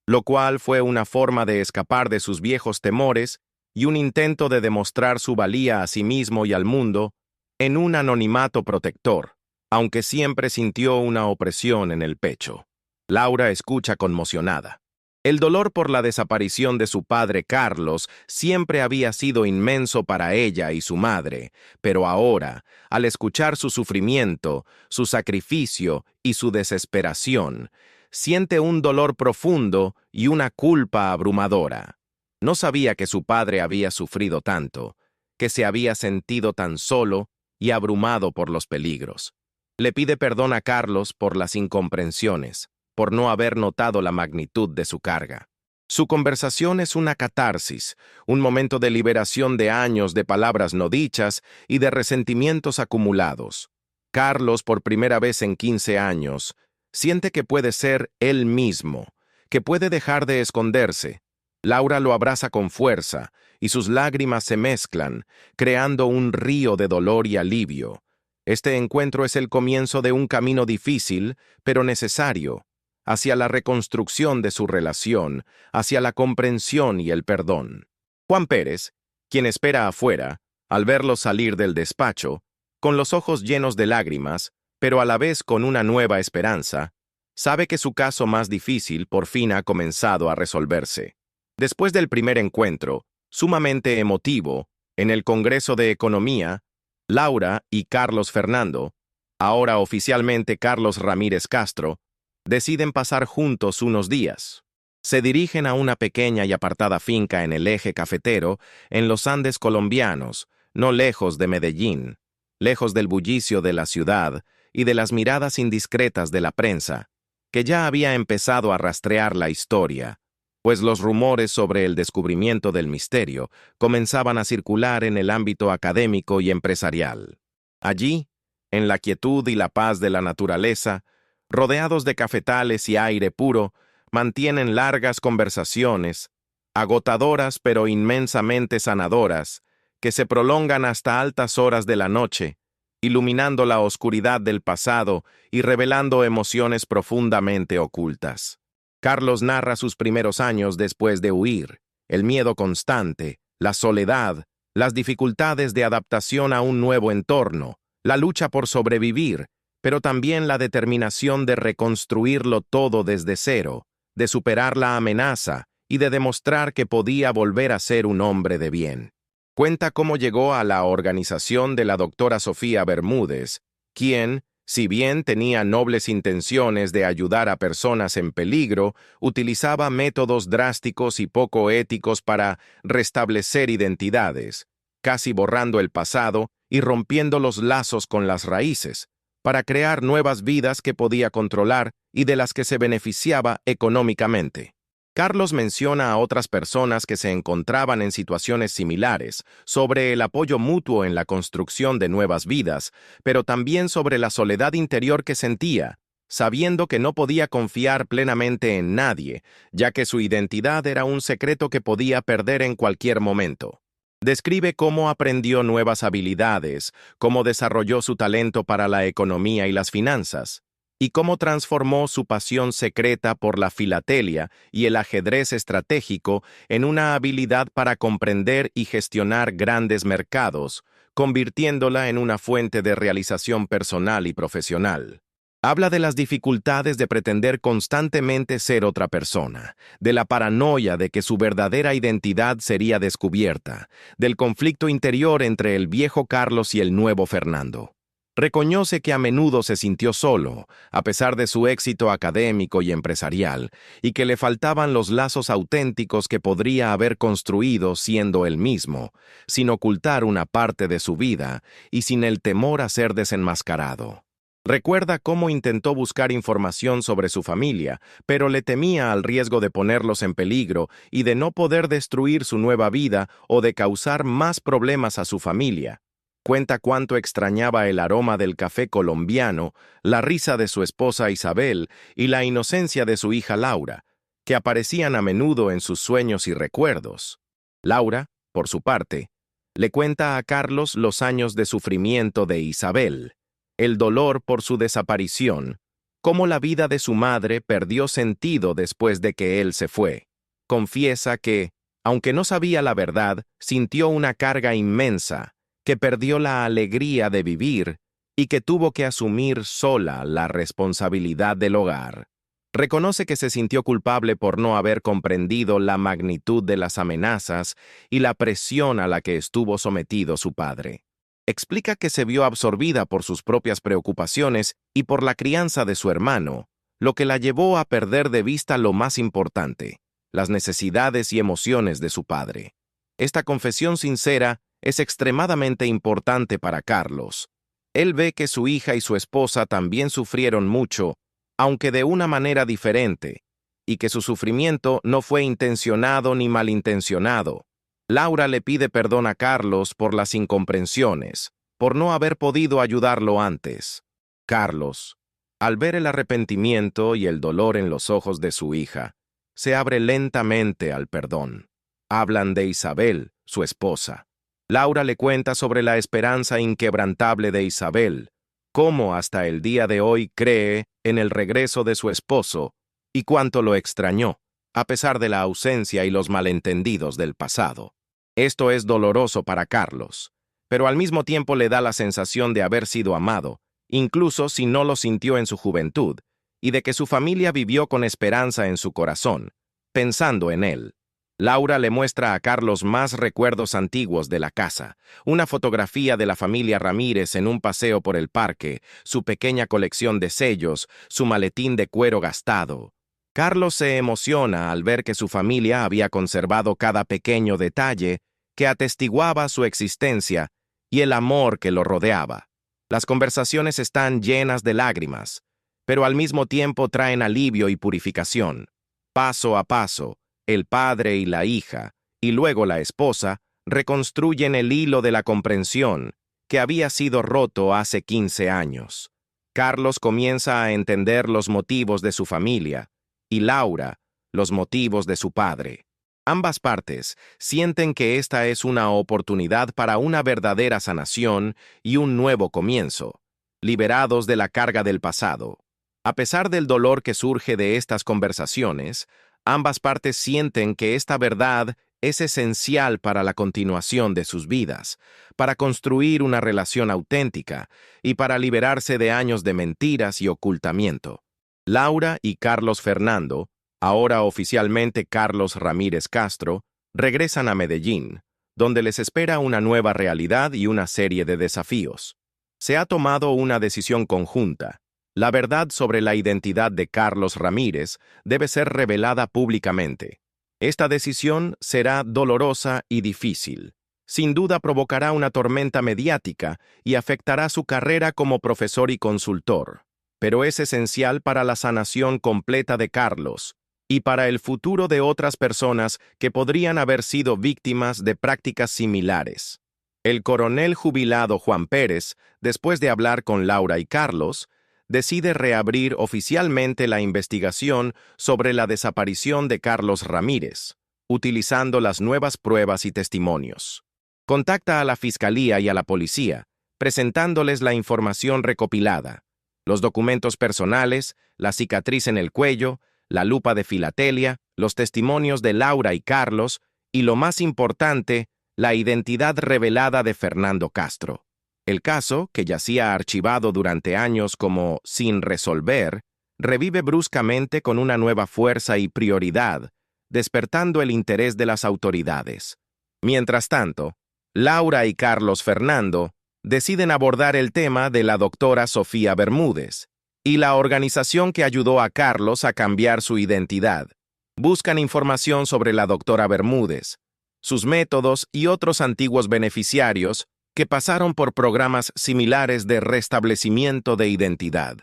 lo cual fue una forma de escapar de sus viejos temores y un intento de demostrar su valía a sí mismo y al mundo en un anonimato protector, aunque siempre sintió una opresión en el pecho. Laura escucha conmocionada. El dolor por la desaparición de su padre Carlos siempre había sido inmenso para ella y su madre, pero ahora, al escuchar su sufrimiento, su sacrificio y su desesperación, siente un dolor profundo y una culpa abrumadora. No sabía que su padre había sufrido tanto, que se había sentido tan solo y abrumado por los peligros. Le pide perdón a Carlos por las incomprensiones, por no haber notado la magnitud de su carga. Su conversación es una catarsis, un momento de liberación de años de palabras no dichas y de resentimientos acumulados. Carlos, por primera vez en 15 años, siente que puede ser él mismo, que puede dejar de esconderse. Laura lo abraza con fuerza y sus lágrimas se mezclan, creando un río de dolor y alivio. Este encuentro es el comienzo de un camino difícil, pero necesario, hacia la reconstrucción de su relación, hacia la comprensión y el perdón. Juan Pérez, quien espera afuera, al verlo salir del despacho, con los ojos llenos de lágrimas, pero a la vez con una nueva esperanza, sabe que su caso más difícil por fin ha comenzado a resolverse. Después del primer encuentro, sumamente emotivo, en el Congreso de Economía, Laura y Carlos Fernando, ahora oficialmente Carlos Ramírez Castro, deciden pasar juntos unos días. Se dirigen a una pequeña y apartada finca en el eje cafetero, en los Andes colombianos, no lejos de Medellín, lejos del bullicio de la ciudad y de las miradas indiscretas de la prensa, que ya había empezado a rastrear la historia, pues los rumores sobre el descubrimiento del misterio comenzaban a circular en el ámbito académico y empresarial. Allí, en la quietud y la paz de la naturaleza, rodeados de cafetales y aire puro, mantienen largas conversaciones, agotadoras pero inmensamente sanadoras, que se prolongan hasta altas horas de la noche, iluminando la oscuridad del pasado y revelando emociones profundamente ocultas. Carlos narra sus primeros años después de huir, el miedo constante, la soledad, las dificultades de adaptación a un nuevo entorno, la lucha por sobrevivir, pero también la determinación de reconstruirlo todo desde cero, de superar la amenaza y de demostrar que podía volver a ser un hombre de bien. Cuenta cómo llegó a la organización de la doctora Sofía Bermúdez, quien, si bien tenía nobles intenciones de ayudar a personas en peligro, utilizaba métodos drásticos y poco éticos para restablecer identidades, casi borrando el pasado y rompiendo los lazos con las raíces, para crear nuevas vidas que podía controlar y de las que se beneficiaba económicamente. Carlos menciona a otras personas que se encontraban en situaciones similares, sobre el apoyo mutuo en la construcción de nuevas vidas, pero también sobre la soledad interior que sentía, sabiendo que no podía confiar plenamente en nadie, ya que su identidad era un secreto que podía perder en cualquier momento. Describe cómo aprendió nuevas habilidades, cómo desarrolló su talento para la economía y las finanzas, y cómo transformó su pasión secreta por la filatelia y el ajedrez estratégico en una habilidad para comprender y gestionar grandes mercados, convirtiéndola en una fuente de realización personal y profesional. Habla de las dificultades de pretender constantemente ser otra persona, de la paranoia de que su verdadera identidad sería descubierta, del conflicto interior entre el viejo Carlos y el nuevo Fernando. Reconoce que a menudo se sintió solo, a pesar de su éxito académico y empresarial, y que le faltaban los lazos auténticos que podría haber construido siendo él mismo, sin ocultar una parte de su vida y sin el temor a ser desenmascarado. Recuerda cómo intentó buscar información sobre su familia, pero le temía al riesgo de ponerlos en peligro y de no poder destruir su nueva vida o de causar más problemas a su familia. Cuenta cuánto extrañaba el aroma del café colombiano, la risa de su esposa Isabel y la inocencia de su hija Laura, que aparecían a menudo en sus sueños y recuerdos. Laura, por su parte, le cuenta a Carlos los años de sufrimiento de Isabel, el dolor por su desaparición, cómo la vida de su madre perdió sentido después de que él se fue. Confiesa que, aunque no sabía la verdad, sintió una carga inmensa, que perdió la alegría de vivir y que tuvo que asumir sola la responsabilidad del hogar. Reconoce que se sintió culpable por no haber comprendido la magnitud de las amenazas y la presión a la que estuvo sometido su padre. Explica que se vio absorbida por sus propias preocupaciones y por la crianza de su hermano, lo que la llevó a perder de vista lo más importante, las necesidades y emociones de su padre. Esta confesión sincera es extremadamente importante para Carlos, Él ve que su hija y su esposa también sufrieron mucho, aunque de una manera diferente, y que su sufrimiento no fue intencionado ni malintencionado. Laura le pide perdón a Carlos por las incomprensiones, por no haber podido ayudarlo antes. Carlos, al ver el arrepentimiento y el dolor en los ojos de su hija, se abre lentamente al perdón. Hablan de Isabel, su esposa. Laura le cuenta sobre la esperanza inquebrantable de Isabel, cómo hasta el día de hoy cree en el regreso de su esposo y cuánto lo extrañó, a pesar de la ausencia y los malentendidos del pasado. Esto es doloroso para Carlos, pero al mismo tiempo le da la sensación de haber sido amado, incluso si no lo sintió en su juventud, y de que su familia vivió con esperanza en su corazón, pensando en él. Laura le muestra a Carlos más recuerdos antiguos de la casa, una fotografía de la familia Ramírez en un paseo por el parque, su pequeña colección de sellos, su maletín de cuero gastado. Carlos se emociona al ver que su familia había conservado cada pequeño detalle que atestiguaba su existencia y el amor que lo rodeaba. Las conversaciones están llenas de lágrimas, pero al mismo tiempo traen alivio y purificación. Paso a paso, el padre y la hija, y luego la esposa, reconstruyen el hilo de la comprensión que había sido roto hace 15 años. Carlos comienza a entender los motivos de su familia, y Laura, los motivos de su padre. Ambas partes sienten que esta es una oportunidad para una verdadera sanación y un nuevo comienzo, liberados de la carga del pasado. A pesar del dolor que surge de estas conversaciones, ambas partes sienten que esta verdad es esencial para la continuación de sus vidas, para construir una relación auténtica y para liberarse de años de mentiras y ocultamiento. Laura y Carlos Fernando, ahora oficialmente Carlos Ramírez Castro, regresan a Medellín, donde les espera una nueva realidad y una serie de desafíos. Se ha tomado una decisión conjunta. La verdad sobre la identidad de Carlos Ramírez debe ser revelada públicamente. Esta decisión será dolorosa y difícil. Sin duda provocará una tormenta mediática y afectará su carrera como profesor y consultor, pero es esencial para la sanación completa de Carlos y para el futuro de otras personas que podrían haber sido víctimas de prácticas similares. El coronel jubilado Juan Pérez, después de hablar con Laura y Carlos, decide reabrir oficialmente la investigación sobre la desaparición de Carlos Ramírez, utilizando las nuevas pruebas y testimonios. Contacta a la Fiscalía y a la Policía, presentándoles la información recopilada, los documentos personales, la cicatriz en el cuello, la lupa de filatelia, los testimonios de Laura y Carlos, y lo más importante, la identidad revelada de Fernando Castro. El caso, que yacía archivado durante años como sin resolver, revive bruscamente con una nueva fuerza y prioridad, despertando el interés de las autoridades. Mientras tanto, Laura y Carlos Fernando deciden abordar el tema de la doctora Sofía Bermúdez y la organización que ayudó a Carlos a cambiar su identidad. Buscan información sobre la doctora Bermúdez, sus métodos y otros antiguos beneficiarios que pasaron por programas similares de restablecimiento de identidad.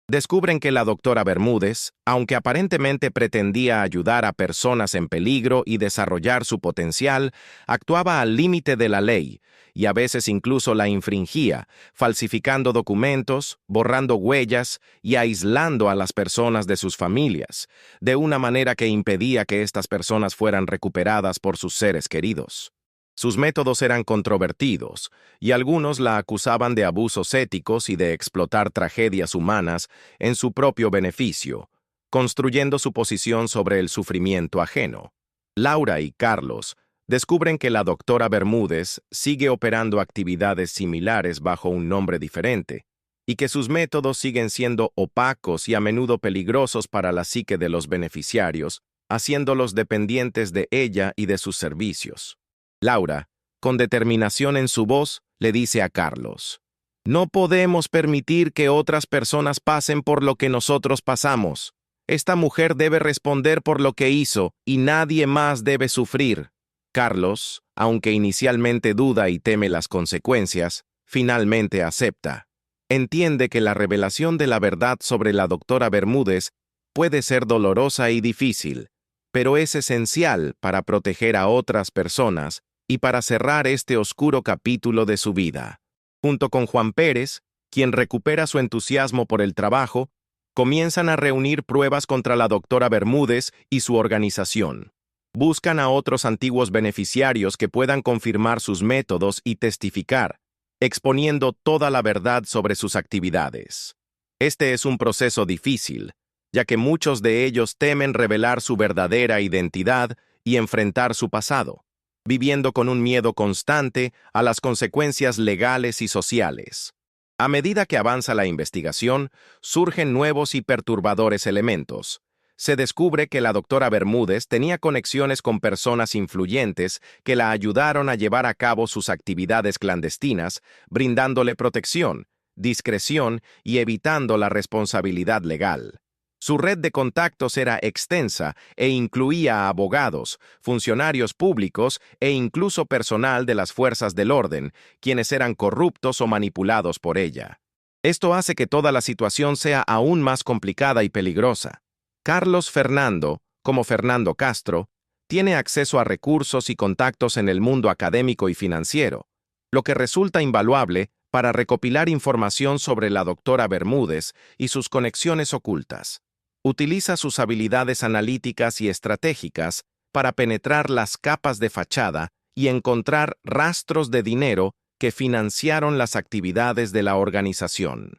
Descubren que la doctora Bermúdez, aunque aparentemente pretendía ayudar a personas en peligro y desarrollar su potencial, actuaba al límite de la ley y a veces incluso la infringía, falsificando documentos, borrando huellas y aislando a las personas de sus familias, de una manera que impedía que estas personas fueran recuperadas por sus seres queridos. Sus métodos eran controvertidos, y algunos la acusaban de abusos éticos y de explotar tragedias humanas en su propio beneficio, construyendo su posición sobre el sufrimiento ajeno. Laura y Carlos descubren que la doctora Bermúdez sigue operando actividades similares bajo un nombre diferente, y que sus métodos siguen siendo opacos y a menudo peligrosos para la psique de los beneficiarios, haciéndolos dependientes de ella y de sus servicios. Laura, con determinación en su voz, le dice a Carlos: «No podemos permitir que otras personas pasen por lo que nosotros pasamos. Esta mujer debe responder por lo que hizo y nadie más debe sufrir». Carlos, aunque inicialmente duda y teme las consecuencias, finalmente acepta. entiende que la revelación de la verdad sobre la doctora Bermúdez puede ser dolorosa y difícil, pero es esencial para proteger a otras personas y para cerrar este oscuro capítulo de su vida. Junto con Juan Pérez, quien recupera su entusiasmo por el trabajo, comienzan a reunir pruebas contra la doctora Bermúdez y su organización. Buscan a otros antiguos beneficiarios que puedan confirmar sus métodos y testificar, exponiendo toda la verdad sobre sus actividades. Este es un proceso difícil, ya que muchos de ellos temen revelar su verdadera identidad y enfrentar su pasado, viviendo con un miedo constante a las consecuencias legales y sociales. A medida que avanza la investigación, surgen nuevos y perturbadores elementos. Se descubre que la doctora Bermúdez tenía conexiones con personas influyentes que la ayudaron a llevar a cabo sus actividades clandestinas, brindándole protección, discreción y evitando la responsabilidad legal. Su red de contactos era extensa e incluía a abogados, funcionarios públicos e incluso personal de las fuerzas del orden, quienes eran corruptos o manipulados por ella. Esto hace que toda la situación sea aún más complicada y peligrosa. Carlos Fernando, como Fernando Castro, tiene acceso a recursos y contactos en el mundo académico y financiero, lo que resulta invaluable para recopilar información sobre la doctora Bermúdez y sus conexiones ocultas. Utiliza sus habilidades analíticas y estratégicas para penetrar las capas de fachada y encontrar rastros de dinero que financiaron las actividades de la organización.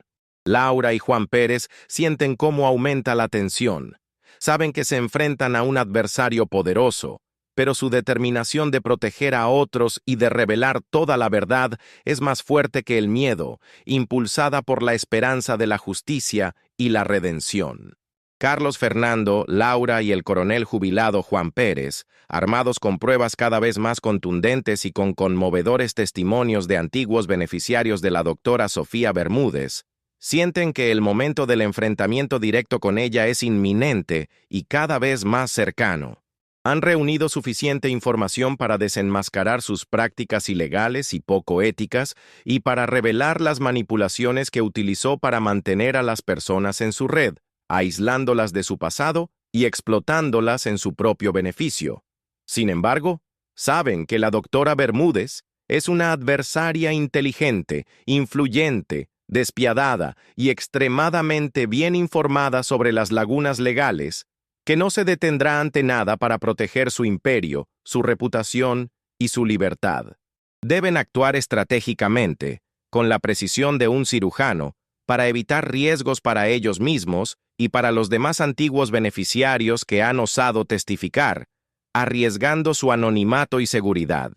Laura y Juan Pérez sienten cómo aumenta la tensión. Saben que se enfrentan a un adversario poderoso, pero su determinación de proteger a otros y de revelar toda la verdad es más fuerte que el miedo, impulsada por la esperanza de la justicia y la redención. Carlos Fernando, Laura y el coronel jubilado Juan Pérez, armados con pruebas cada vez más contundentes y con conmovedores testimonios de antiguos beneficiarios de la doctora Sofía Bermúdez, sienten que el momento del enfrentamiento directo con ella es inminente y cada vez más cercano. Han reunido suficiente información para desenmascarar sus prácticas ilegales y poco éticas y para revelar las manipulaciones que utilizó para mantener a las personas en su red, aislándolas de su pasado y explotándolas en su propio beneficio. Sin embargo, saben que la doctora Bermúdez es una adversaria inteligente, influyente, despiadada y extremadamente bien informada sobre las lagunas legales, que no se detendrá ante nada para proteger su imperio, su reputación y su libertad. Deben actuar estratégicamente, con la precisión de un cirujano, para evitar riesgos para ellos mismos y para los demás antiguos beneficiarios que han osado testificar, arriesgando su anonimato y seguridad.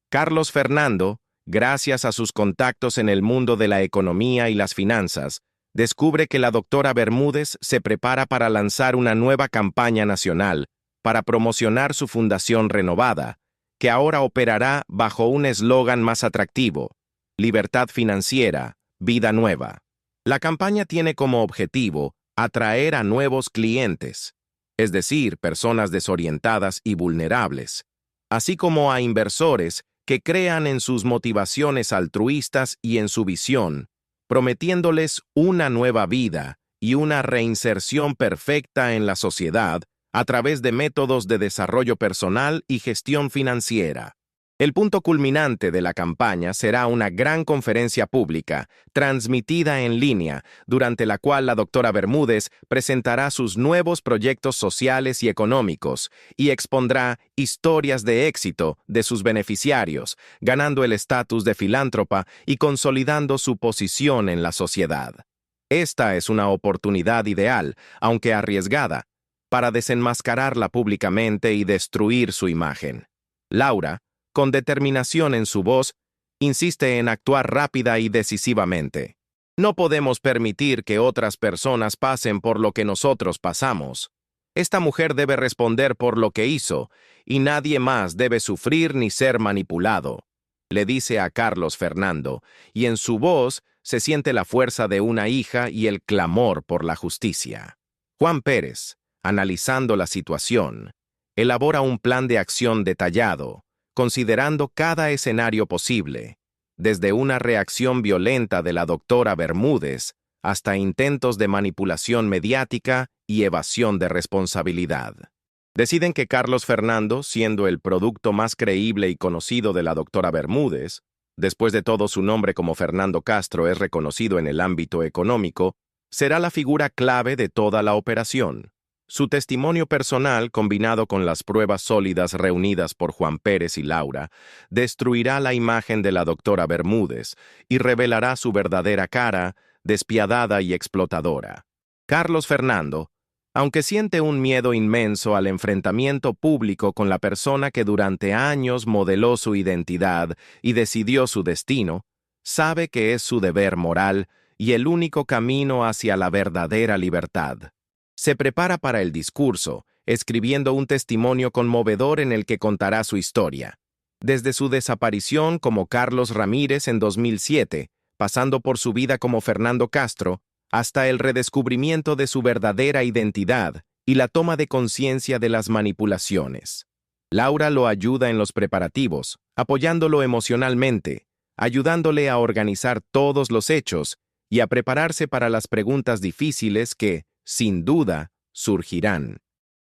Carlos Fernando, gracias a sus contactos en el mundo de la economía y las finanzas, descubre que la doctora Bermúdez se prepara para lanzar una nueva campaña nacional para promocionar su fundación renovada, que ahora operará bajo un eslogan más atractivo: Libertad financiera, vida nueva. La campaña tiene como objetivo atraer a nuevos clientes, es decir, personas desorientadas y vulnerables, así como a inversores que crean en sus motivaciones altruistas y en su visión, prometiéndoles una nueva vida y una reinserción perfecta en la sociedad a través de métodos de desarrollo personal y gestión financiera. El punto culminante de la campaña será una gran conferencia pública, transmitida en línea, durante la cual la doctora Bermúdez presentará sus nuevos proyectos sociales y económicos y expondrá historias de éxito de sus beneficiarios, ganando el estatus de filántropa y consolidando su posición en la sociedad. Esta es una oportunidad ideal, aunque arriesgada, para desenmascararla públicamente y destruir su imagen. Laura, con determinación en su voz, insiste en actuar rápida y decisivamente. No podemos permitir que otras personas pasen por lo que nosotros pasamos. Esta mujer debe responder por lo que hizo, y nadie más debe sufrir ni ser manipulado, le dice a Carlos Fernando, y en su voz se siente la fuerza de una hija y el clamor por la justicia. Juan Pérez, analizando la situación, elabora un plan de acción detallado, considerando cada escenario posible. desde una reacción violenta de la doctora Bermúdez hasta intentos de manipulación mediática y evasión de responsabilidad. Deciden que Carlos Fernando, siendo el producto más creíble y conocido de la doctora Bermúdez, después de todo su nombre como Fernando Castro es reconocido en el ámbito económico, será la figura clave de toda la operación. Su testimonio personal, combinado con las pruebas sólidas reunidas por Juan Pérez y Laura, destruirá la imagen de la doctora Bermúdez y revelará su verdadera cara, despiadada y explotadora. Carlos Fernando, aunque siente un miedo inmenso al enfrentamiento público con la persona que durante años modeló su identidad y decidió su destino, sabe que es su deber moral y el único camino hacia la verdadera libertad. Se prepara para el discurso, escribiendo un testimonio conmovedor en el que contará su historia. Desde su desaparición como Carlos Ramírez en 2007, pasando por su vida como Fernando Castro, hasta el redescubrimiento de su verdadera identidad y la toma de conciencia de las manipulaciones. Laura lo ayuda en los preparativos, apoyándolo emocionalmente, ayudándole a organizar todos los hechos y a prepararse para las preguntas difíciles que, sin duda, surgirán.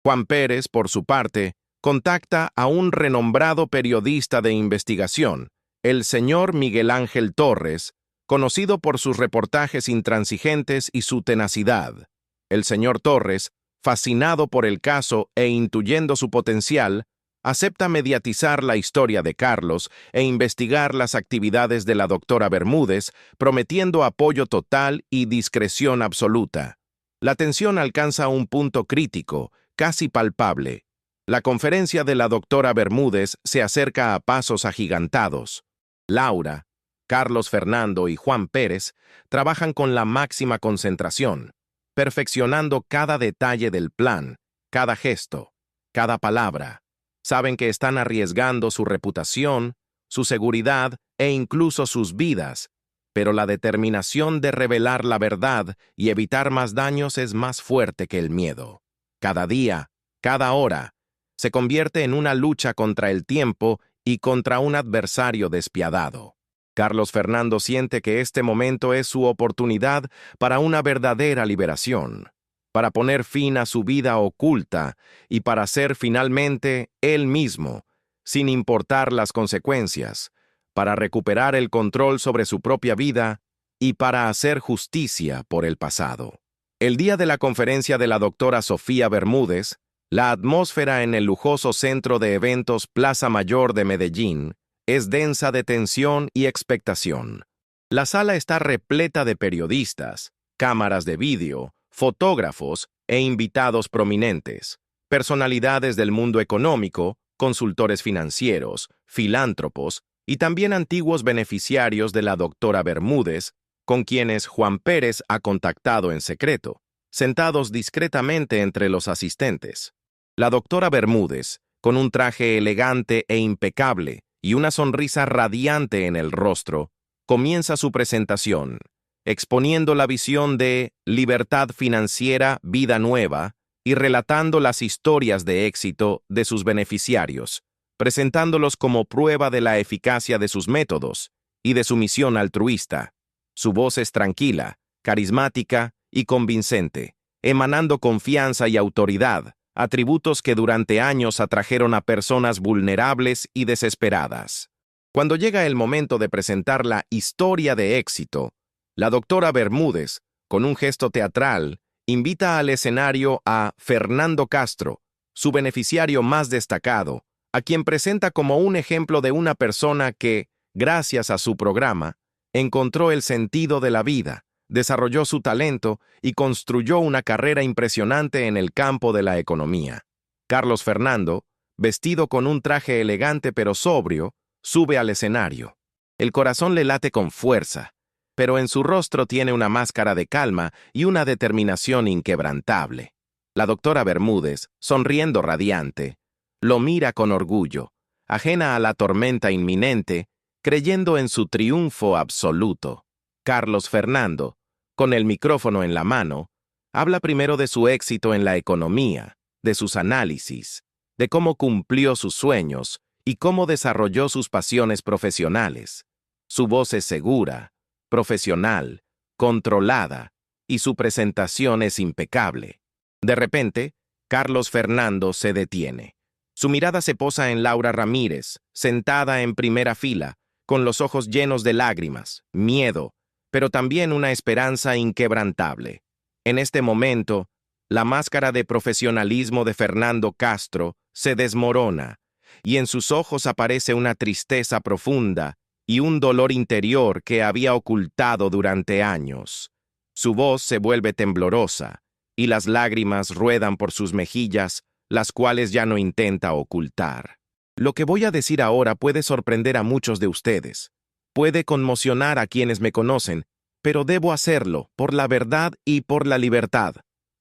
Juan Pérez, por su parte, contacta a un renombrado periodista de investigación, el señor Miguel Ángel Torres, conocido por sus reportajes intransigentes y su tenacidad. El señor Torres, fascinado por el caso e intuyendo su potencial, acepta mediatizar la historia de Carlos e investigar las actividades de la doctora Bermúdez, prometiendo apoyo total y discreción absoluta. La tensión alcanza un punto crítico, casi palpable. La conferencia de la doctora Bermúdez se acerca a pasos agigantados. Laura, Carlos Fernando y Juan Pérez trabajan con la máxima concentración, perfeccionando cada detalle del plan, cada gesto, cada palabra. Saben que están arriesgando su reputación, su seguridad e incluso sus vidas, pero la determinación de revelar la verdad y evitar más daños es más fuerte que el miedo. Cada día, cada hora, se convierte en una lucha contra el tiempo y contra un adversario despiadado. Carlos Fernando siente que este momento es su oportunidad para una verdadera liberación, para poner fin a su vida oculta y para ser finalmente él mismo, sin importar las consecuencias, para recuperar el control sobre su propia vida y para hacer justicia por el pasado. El día de la conferencia de la doctora Sofía Bermúdez, la atmósfera en el lujoso centro de eventos Plaza Mayor de Medellín es densa de tensión y expectación. La sala está repleta de periodistas, cámaras de vídeo, fotógrafos e invitados prominentes, personalidades del mundo económico, consultores financieros, filántropos y también antiguos beneficiarios de la doctora Bermúdez, con quienes Juan Pérez ha contactado en secreto, sentados discretamente entre los asistentes. La doctora Bermúdez, con un traje elegante e impecable y una sonrisa radiante en el rostro, comienza su presentación, exponiendo la visión de libertad financiera, vida nueva, y relatando las historias de éxito de sus beneficiarios, presentándolos como prueba de la eficacia de sus métodos y de su misión altruista. Su voz es tranquila, carismática y convincente, emanando confianza y autoridad, atributos que durante años atrajeron a personas vulnerables y desesperadas. Cuando llega el momento de presentar la historia de éxito, la doctora Bermúdez, con un gesto teatral, invita al escenario a Fernando Castro, su beneficiario más destacado, a quien presenta como un ejemplo de una persona que, gracias a su programa, encontró el sentido de la vida, desarrolló su talento y construyó una carrera impresionante en el campo de la economía. Carlos Fernando, vestido con un traje elegante pero sobrio, sube al escenario. El corazón le late con fuerza, pero en su rostro tiene una máscara de calma y una determinación inquebrantable. La doctora Bermúdez, sonriendo radiante, lo mira con orgullo, ajena a la tormenta inminente, creyendo en su triunfo absoluto. Carlos Fernando, con el micrófono en la mano, habla primero de su éxito en la economía, de sus análisis, de cómo cumplió sus sueños y cómo desarrolló sus pasiones profesionales. Su voz es segura, profesional, controlada, y su presentación es impecable. De repente, Carlos Fernando se detiene. Su mirada se posa en Laura Ramírez, sentada en primera fila, con los ojos llenos de lágrimas, miedo, pero también una esperanza inquebrantable. En este momento, la máscara de profesionalismo de Fernando Castro se desmorona, y en sus ojos aparece una tristeza profunda y un dolor interior que había ocultado durante años. Su voz se vuelve temblorosa, y las lágrimas ruedan por sus mejillas, las cuales ya no intenta ocultar. Lo que voy a decir ahora puede sorprender a muchos de ustedes. Puede conmocionar a quienes me conocen, pero debo hacerlo por la verdad y por la libertad.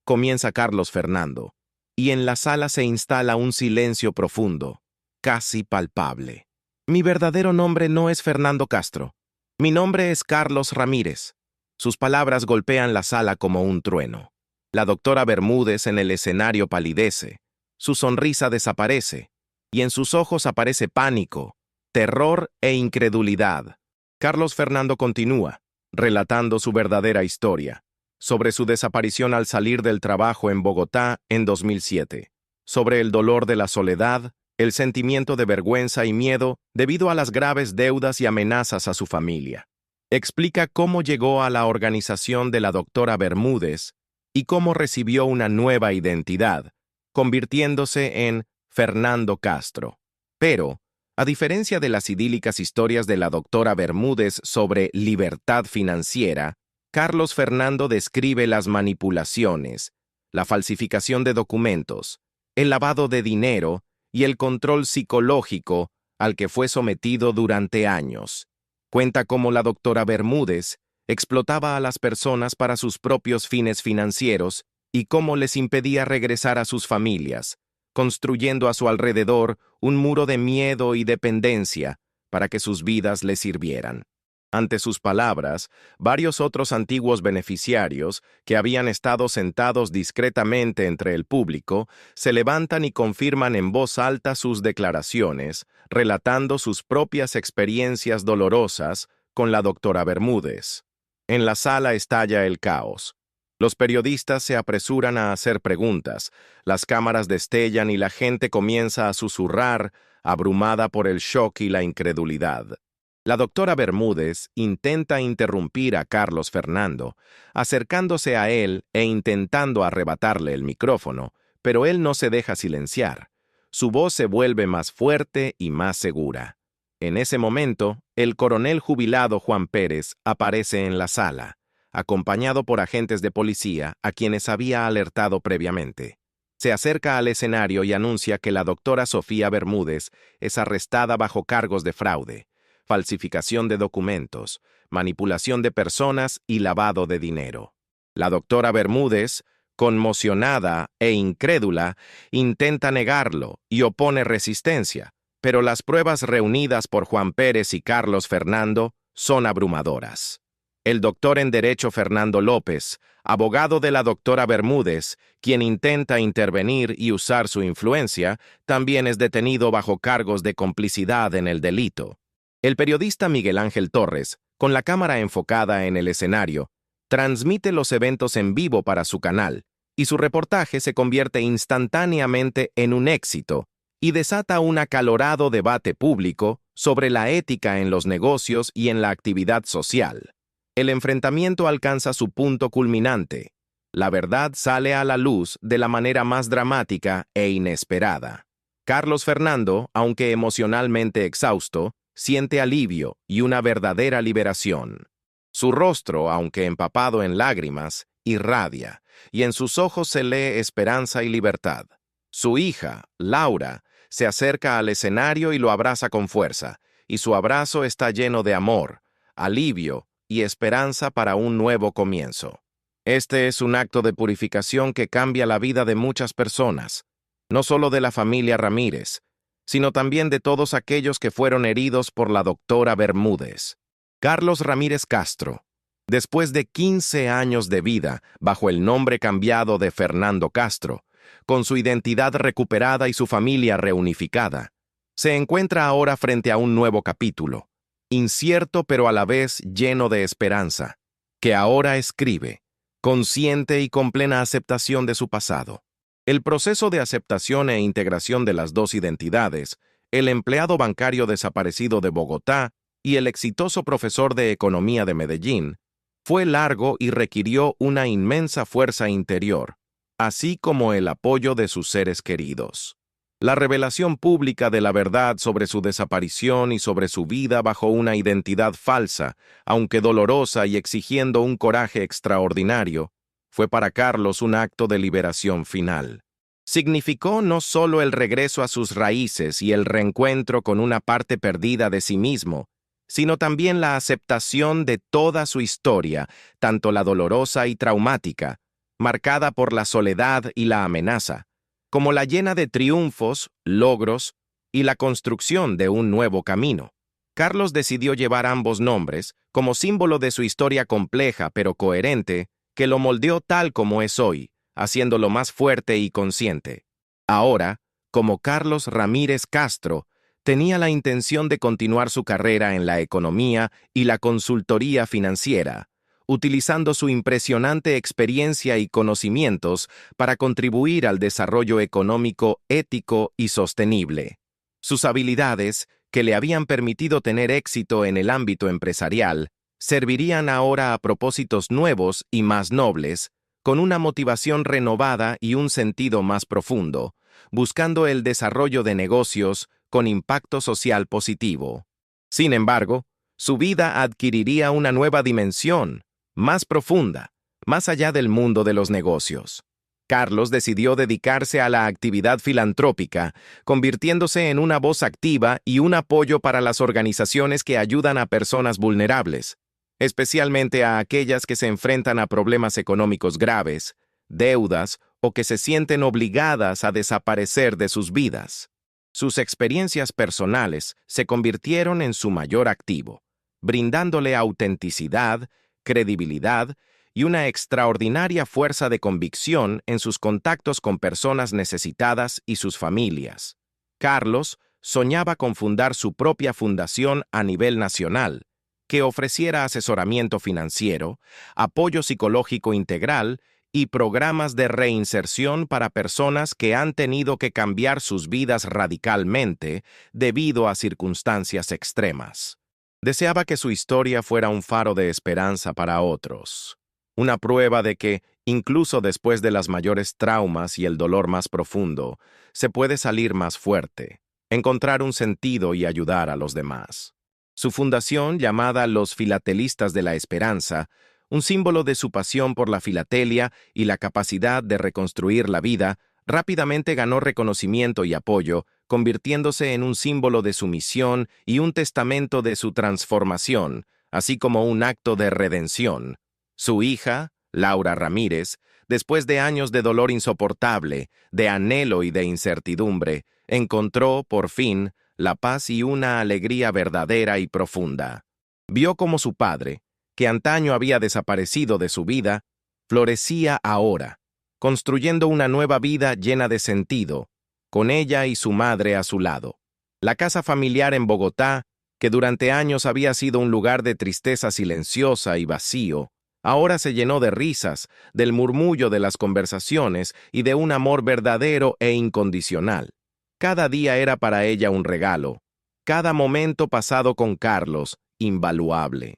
Comienza Carlos Fernando, y en la sala se instala un silencio profundo, casi palpable. Mi verdadero nombre no es Fernando Castro. Mi nombre es Carlos Ramírez. Sus palabras golpean la sala como un trueno. La doctora Bermúdez en el escenario palidece. Su sonrisa desaparece, y en sus ojos aparece pánico, terror e incredulidad. Carlos Fernando continúa, relatando su verdadera historia, sobre su desaparición al salir del trabajo en Bogotá en 2007, sobre el dolor de la soledad, el sentimiento de vergüenza y miedo debido a las graves deudas y amenazas a su familia. Explica cómo llegó a la organización de la doctora Bermúdez y cómo recibió una nueva identidad, convirtiéndose en Fernando Castro. Pero, a diferencia de las idílicas historias de la doctora Bermúdez sobre libertad financiera, Carlos Fernando describe las manipulaciones, la falsificación de documentos, el lavado de dinero y el control psicológico al que fue sometido durante años. Cuenta cómo la doctora Bermúdez explotaba a las personas para sus propios fines financieros y cómo les impedía regresar a sus familias, construyendo a su alrededor un muro de miedo y dependencia para que sus vidas le sirvieran. Ante sus palabras, varios otros antiguos beneficiarios, que habían estado sentados discretamente entre el público, se levantan y confirman en voz alta sus declaraciones, relatando sus propias experiencias dolorosas con la doctora Bermúdez. En la sala estalla el caos. Los periodistas se apresuran a hacer preguntas, las cámaras destellan y la gente comienza a susurrar, abrumada por el shock y la incredulidad. La doctora Bermúdez intenta interrumpir a Carlos Fernando, acercándose a él e intentando arrebatarle el micrófono, pero él no se deja silenciar. Su voz se vuelve más fuerte y más segura. En ese momento, el coronel jubilado Juan Pérez aparece en la sala, acompañado por agentes de policía a quienes había alertado previamente. Se acerca al escenario y anuncia que la doctora Sofía Bermúdez es arrestada bajo cargos de fraude, falsificación de documentos, manipulación de personas y lavado de dinero. La doctora Bermúdez, conmocionada e incrédula, intenta negarlo y opone resistencia, pero las pruebas reunidas por Juan Pérez y Carlos Fernando son abrumadoras. El doctor en Derecho Fernando López, abogado de la doctora Bermúdez, quien intenta intervenir y usar su influencia, también es detenido bajo cargos de complicidad en el delito. El periodista Miguel Ángel Torres, con la cámara enfocada en el escenario, transmite los eventos en vivo para su canal, y su reportaje se convierte instantáneamente en un éxito y desata un acalorado debate público sobre la ética en los negocios y en la actividad social. El enfrentamiento alcanza su punto culminante. La verdad sale a la luz de la manera más dramática e inesperada. Carlos Fernando, aunque emocionalmente exhausto, siente alivio y una verdadera liberación. Su rostro, aunque empapado en lágrimas, irradia, y en sus ojos se lee esperanza y libertad. Su hija, Laura, se acerca al escenario y lo abraza con fuerza, y su abrazo está lleno de amor, alivio y esperanza para un nuevo comienzo. Este es un acto de purificación que cambia la vida de muchas personas, no solo de la familia Ramírez, sino también de todos aquellos que fueron heridos por la doctora Bermúdez. Carlos Ramírez Castro, después de 15 años de vida bajo el nombre cambiado de Fernando Castro, con su identidad recuperada y su familia reunificada, se encuentra ahora frente a un nuevo capítulo, incierto pero a la vez lleno de esperanza, que ahora escribe, consciente y con plena aceptación de su pasado. El proceso de aceptación e integración de las dos identidades, el empleado bancario desaparecido de Bogotá y el exitoso profesor de economía de Medellín, fue largo y requirió una inmensa fuerza interior, así como el apoyo de sus seres queridos. La revelación pública de la verdad sobre su desaparición y sobre su vida bajo una identidad falsa, aunque dolorosa y exigiendo un coraje extraordinario, fue para Carlos un acto de liberación final. Significó no solo el regreso a sus raíces y el reencuentro con una parte perdida de sí mismo, sino también la aceptación de toda su historia, tanto la dolorosa y traumática, marcada por la soledad y la amenaza, como la llena de triunfos, logros y la construcción de un nuevo camino. Carlos decidió llevar ambos nombres como símbolo de su historia compleja pero coherente, que lo moldeó tal como es hoy, haciéndolo más fuerte y consciente. Ahora, como Carlos Ramírez Castro, tenía la intención de continuar su carrera en la economía y la consultoría financiera, utilizando su impresionante experiencia y conocimientos para contribuir al desarrollo económico ético y sostenible. Sus habilidades, que le habían permitido tener éxito en el ámbito empresarial, servirían ahora a propósitos nuevos y más nobles, con una motivación renovada y un sentido más profundo, buscando el desarrollo de negocios con impacto social positivo. Sin embargo, su vida adquiriría una nueva dimensión, más profunda, más allá del mundo de los negocios. Carlos decidió dedicarse a la actividad filantrópica, convirtiéndose en una voz activa y un apoyo para las organizaciones que ayudan a personas vulnerables, especialmente a aquellas que se enfrentan a problemas económicos graves, deudas o que se sienten obligadas a desaparecer de sus vidas. Sus experiencias personales se convirtieron en su mayor activo, brindándole autenticidad, credibilidad y una extraordinaria fuerza de convicción en sus contactos con personas necesitadas y sus familias. Carlos soñaba con fundar su propia fundación a nivel nacional, que ofreciera asesoramiento financiero, apoyo psicológico integral y programas de reinserción para personas que han tenido que cambiar sus vidas radicalmente debido a circunstancias extremas. Deseaba que su historia fuera un faro de esperanza para otros, una prueba de que, incluso después de las mayores traumas y el dolor más profundo, se puede salir más fuerte, encontrar un sentido y ayudar a los demás. Su fundación, llamada Los Filatelistas de la Esperanza, un símbolo de su pasión por la filatelia y la capacidad de reconstruir la vida, rápidamente ganó reconocimiento y apoyo, convirtiéndose en un símbolo de su misión y un testamento de su transformación, así como un acto de redención. Su hija, Laura Ramírez, después de años de dolor insoportable, de anhelo y de incertidumbre, encontró, por fin, la paz y una alegría verdadera y profunda. Vio cómo su padre, que antaño había desaparecido de su vida, florecía ahora, construyendo una nueva vida llena de sentido, con ella y su madre a su lado. La casa familiar en Bogotá, que durante años había sido un lugar de tristeza silenciosa y vacío, ahora se llenó de risas, del murmullo de las conversaciones y de un amor verdadero e incondicional. Cada día era para ella un regalo, cada momento pasado con Carlos, invaluable.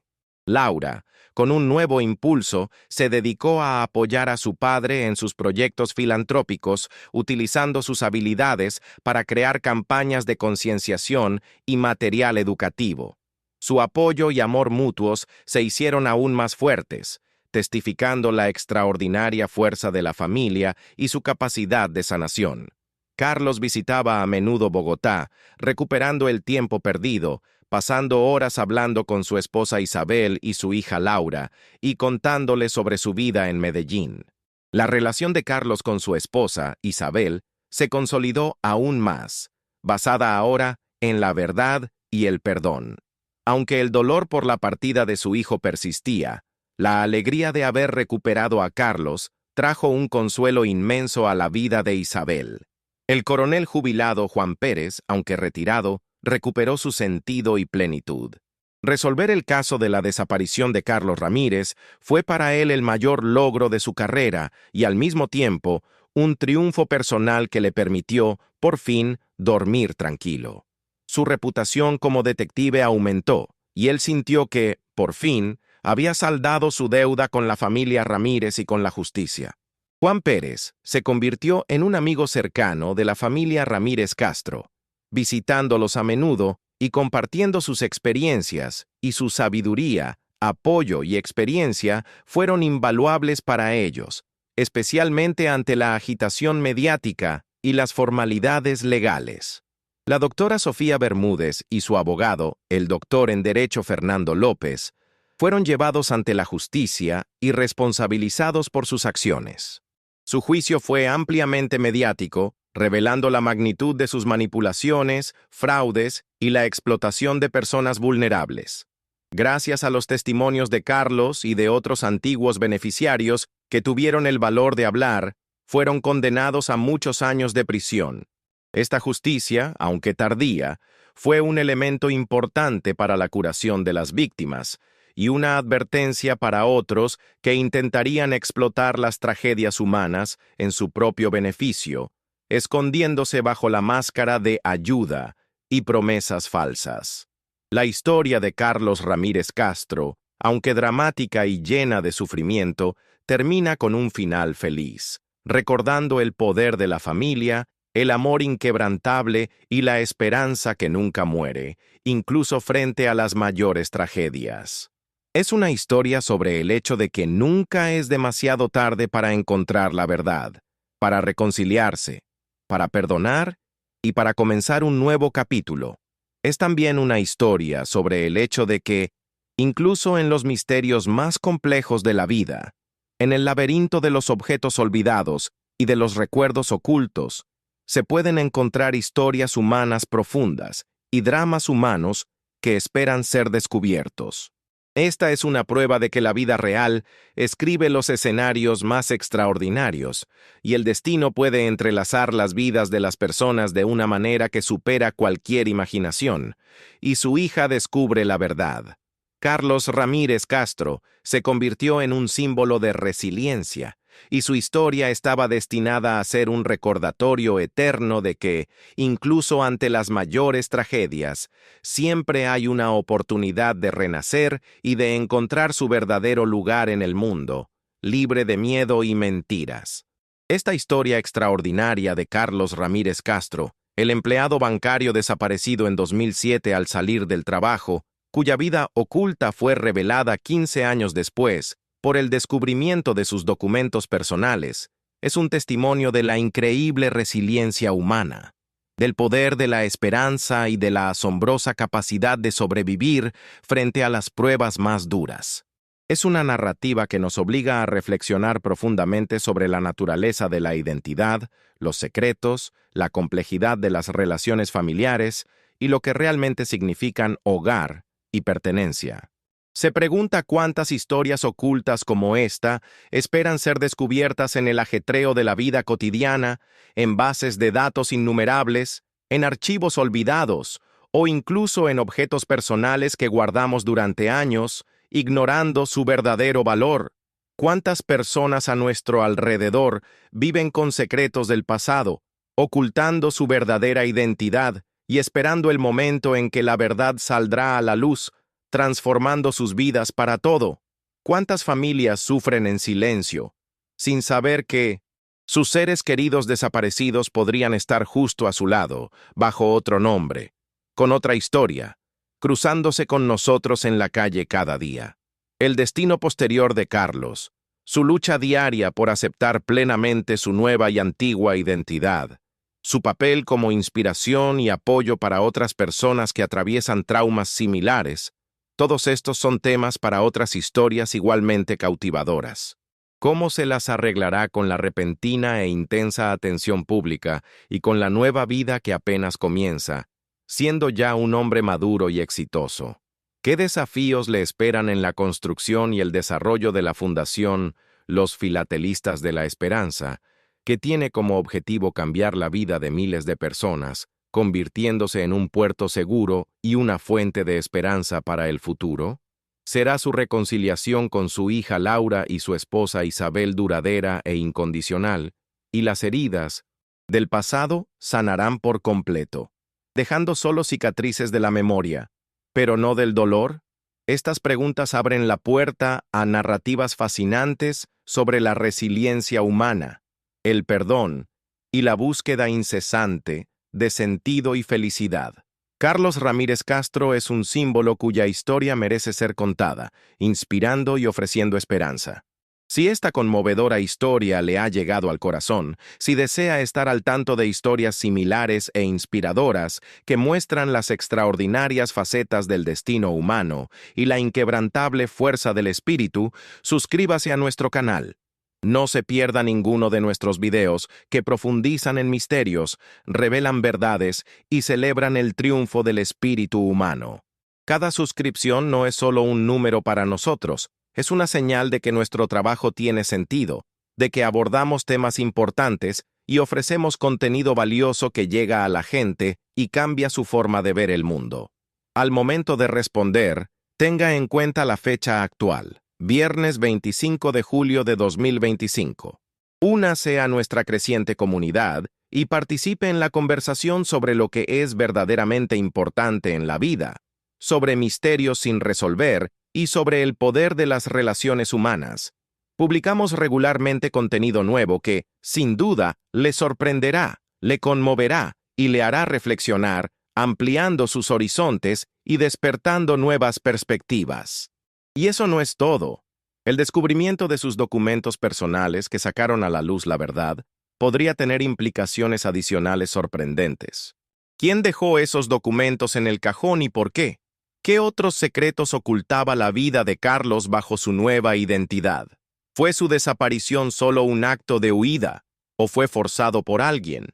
Laura, con un nuevo impulso, se dedicó a apoyar a su padre en sus proyectos filantrópicos, utilizando sus habilidades para crear campañas de concienciación y material educativo. Su apoyo y amor mutuos se hicieron aún más fuertes, testificando la extraordinaria fuerza de la familia y su capacidad de sanación. Carlos visitaba a menudo Bogotá, recuperando el tiempo perdido, pasando horas hablando con su esposa Isabel y su hija Laura, y contándole sobre su vida en Medellín. La relación de Carlos con su esposa, Isabel, se consolidó aún más, basada ahora en la verdad y el perdón. Aunque el dolor por la partida de su hijo persistía, la alegría de haber recuperado a Carlos trajo un consuelo inmenso a la vida de Isabel. El coronel jubilado Juan Pérez, aunque retirado, recuperó su sentido y plenitud. Resolver el caso de la desaparición de Carlos Ramírez fue para él el mayor logro de su carrera y al mismo tiempo un triunfo personal que le permitió, por fin, dormir tranquilo. Su reputación como detective aumentó y él sintió que, por fin, había saldado su deuda con la familia Ramírez y con la justicia. Juan Pérez se convirtió en un amigo cercano de la familia Ramírez Castro, visitándolos a menudo y compartiendo sus experiencias, y su sabiduría, apoyo y experiencia fueron invaluables para ellos, especialmente ante la agitación mediática y las formalidades legales. La doctora Sofía Bermúdez y su abogado, el doctor en Derecho Fernando López, fueron llevados ante la justicia y responsabilizados por sus acciones. Su juicio fue ampliamente mediático, revelando la magnitud de sus manipulaciones, fraudes y la explotación de personas vulnerables. Gracias a los testimonios de Carlos y de otros antiguos beneficiarios que tuvieron el valor de hablar, fueron condenados a muchos años de prisión. Esta justicia, aunque tardía, fue un elemento importante para la curación de las víctimas y una advertencia para otros que intentarían explotar las tragedias humanas en su propio beneficio, escondiéndose bajo la máscara de ayuda y promesas falsas. La historia de Carlos Ramírez Castro, aunque dramática y llena de sufrimiento, termina con un final feliz, recordando el poder de la familia, el amor inquebrantable y la esperanza que nunca muere, incluso frente a las mayores tragedias. Es una historia sobre el hecho de que nunca es demasiado tarde para encontrar la verdad, para reconciliarse, para perdonar y para comenzar un nuevo capítulo. Es también una historia sobre el hecho de que, incluso en los misterios más complejos de la vida, en el laberinto de los objetos olvidados y de los recuerdos ocultos, se pueden encontrar historias humanas profundas y dramas humanos que esperan ser descubiertos. Esta es una prueba de que la vida real escribe los escenarios más extraordinarios, y el destino puede entrelazar las vidas de las personas de una manera que supera cualquier imaginación, y su hija descubre la verdad. Carlos Ramírez Castro se convirtió en un símbolo de resiliencia, y su historia estaba destinada a ser un recordatorio eterno de que, incluso ante las mayores tragedias, siempre hay una oportunidad de renacer y de encontrar su verdadero lugar en el mundo, libre de miedo y mentiras. Esta historia extraordinaria de Carlos Ramírez Castro, el empleado bancario desaparecido en 2007 al salir del trabajo, cuya vida oculta fue revelada 15 años después, por el descubrimiento de sus documentos personales, es un testimonio de la increíble resiliencia humana, del poder de la esperanza y de la asombrosa capacidad de sobrevivir frente a las pruebas más duras. Es una narrativa que nos obliga a reflexionar profundamente sobre la naturaleza de la identidad, los secretos, la complejidad de las relaciones familiares y lo que realmente significan hogar y pertenencia. Se pregunta cuántas historias ocultas como esta esperan ser descubiertas en el ajetreo de la vida cotidiana, en bases de datos innumerables, en archivos olvidados o incluso en objetos personales que guardamos durante años, ignorando su verdadero valor. ¿Cuántas personas a nuestro alrededor viven con secretos del pasado, ocultando su verdadera identidad y esperando el momento en que la verdad saldrá a la luz, transformando sus vidas para todo? ¿Cuántas familias sufren en silencio, sin saber que sus seres queridos desaparecidos podrían estar justo a su lado, bajo otro nombre, con otra historia, cruzándose con nosotros en la calle cada día? El destino posterior de Carlos, su lucha diaria por aceptar plenamente su nueva y antigua identidad, su papel como inspiración y apoyo para otras personas que atraviesan traumas similares, todos estos son temas para otras historias igualmente cautivadoras. ¿Cómo se las arreglará con la repentina e intensa atención pública y con la nueva vida que apenas comienza, siendo ya un hombre maduro y exitoso? ¿Qué desafíos le esperan en la construcción y el desarrollo de la Fundación Los Filatelistas de la Esperanza, que tiene como objetivo cambiar la vida de miles de personas convirtiéndose en un puerto seguro y una fuente de esperanza para el futuro? ¿Será su reconciliación con su hija Laura y su esposa Isabel duradera e incondicional, y las heridas del pasado sanarán por completo, dejando solo cicatrices de la memoria, pero no del dolor? Estas preguntas abren la puerta a narrativas fascinantes sobre la resiliencia humana, el perdón y la búsqueda incesante de sentido y felicidad. Carlos Ramírez Castro es un símbolo cuya historia merece ser contada, inspirando y ofreciendo esperanza. Si esta conmovedora historia le ha llegado al corazón, si desea estar al tanto de historias similares e inspiradoras que muestran las extraordinarias facetas del destino humano y la inquebrantable fuerza del espíritu, suscríbase a nuestro canal. No se pierda ninguno de nuestros videos que profundizan en misterios, revelan verdades y celebran el triunfo del espíritu humano. Cada suscripción no es solo un número para nosotros, es una señal de que nuestro trabajo tiene sentido, de que abordamos temas importantes y ofrecemos contenido valioso que llega a la gente y cambia su forma de ver el mundo. Al momento de responder, tenga en cuenta la fecha actual. Viernes 25 de julio de 2025. Únase a nuestra creciente comunidad y participe en la conversación sobre lo que es verdaderamente importante en la vida, sobre misterios sin resolver y sobre el poder de las relaciones humanas. Publicamos regularmente contenido nuevo que, sin duda, le sorprenderá, le conmoverá y le hará reflexionar, ampliando sus horizontes y despertando nuevas perspectivas. Y eso no es todo. El descubrimiento de sus documentos personales que sacaron a la luz la verdad podría tener implicaciones adicionales sorprendentes. ¿Quién dejó esos documentos en el cajón y por qué? ¿Qué otros secretos ocultaba la vida de Carlos bajo su nueva identidad? ¿Fue su desaparición solo un acto de huida o fue forzado por alguien?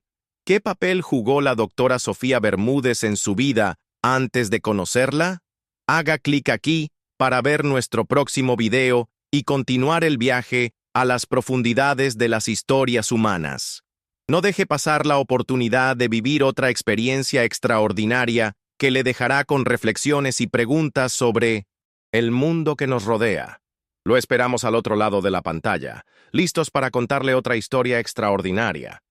¿Qué papel jugó la doctora Sofía Bermúdez en su vida antes de conocerla? Haga clic aquí para ver nuestro próximo video y continuar el viaje a las profundidades de las historias humanas. No deje pasar la oportunidad de vivir otra experiencia extraordinaria que le dejará con reflexiones y preguntas sobre el mundo que nos rodea. Lo esperamos al otro lado de la pantalla, listos para contarle otra historia extraordinaria.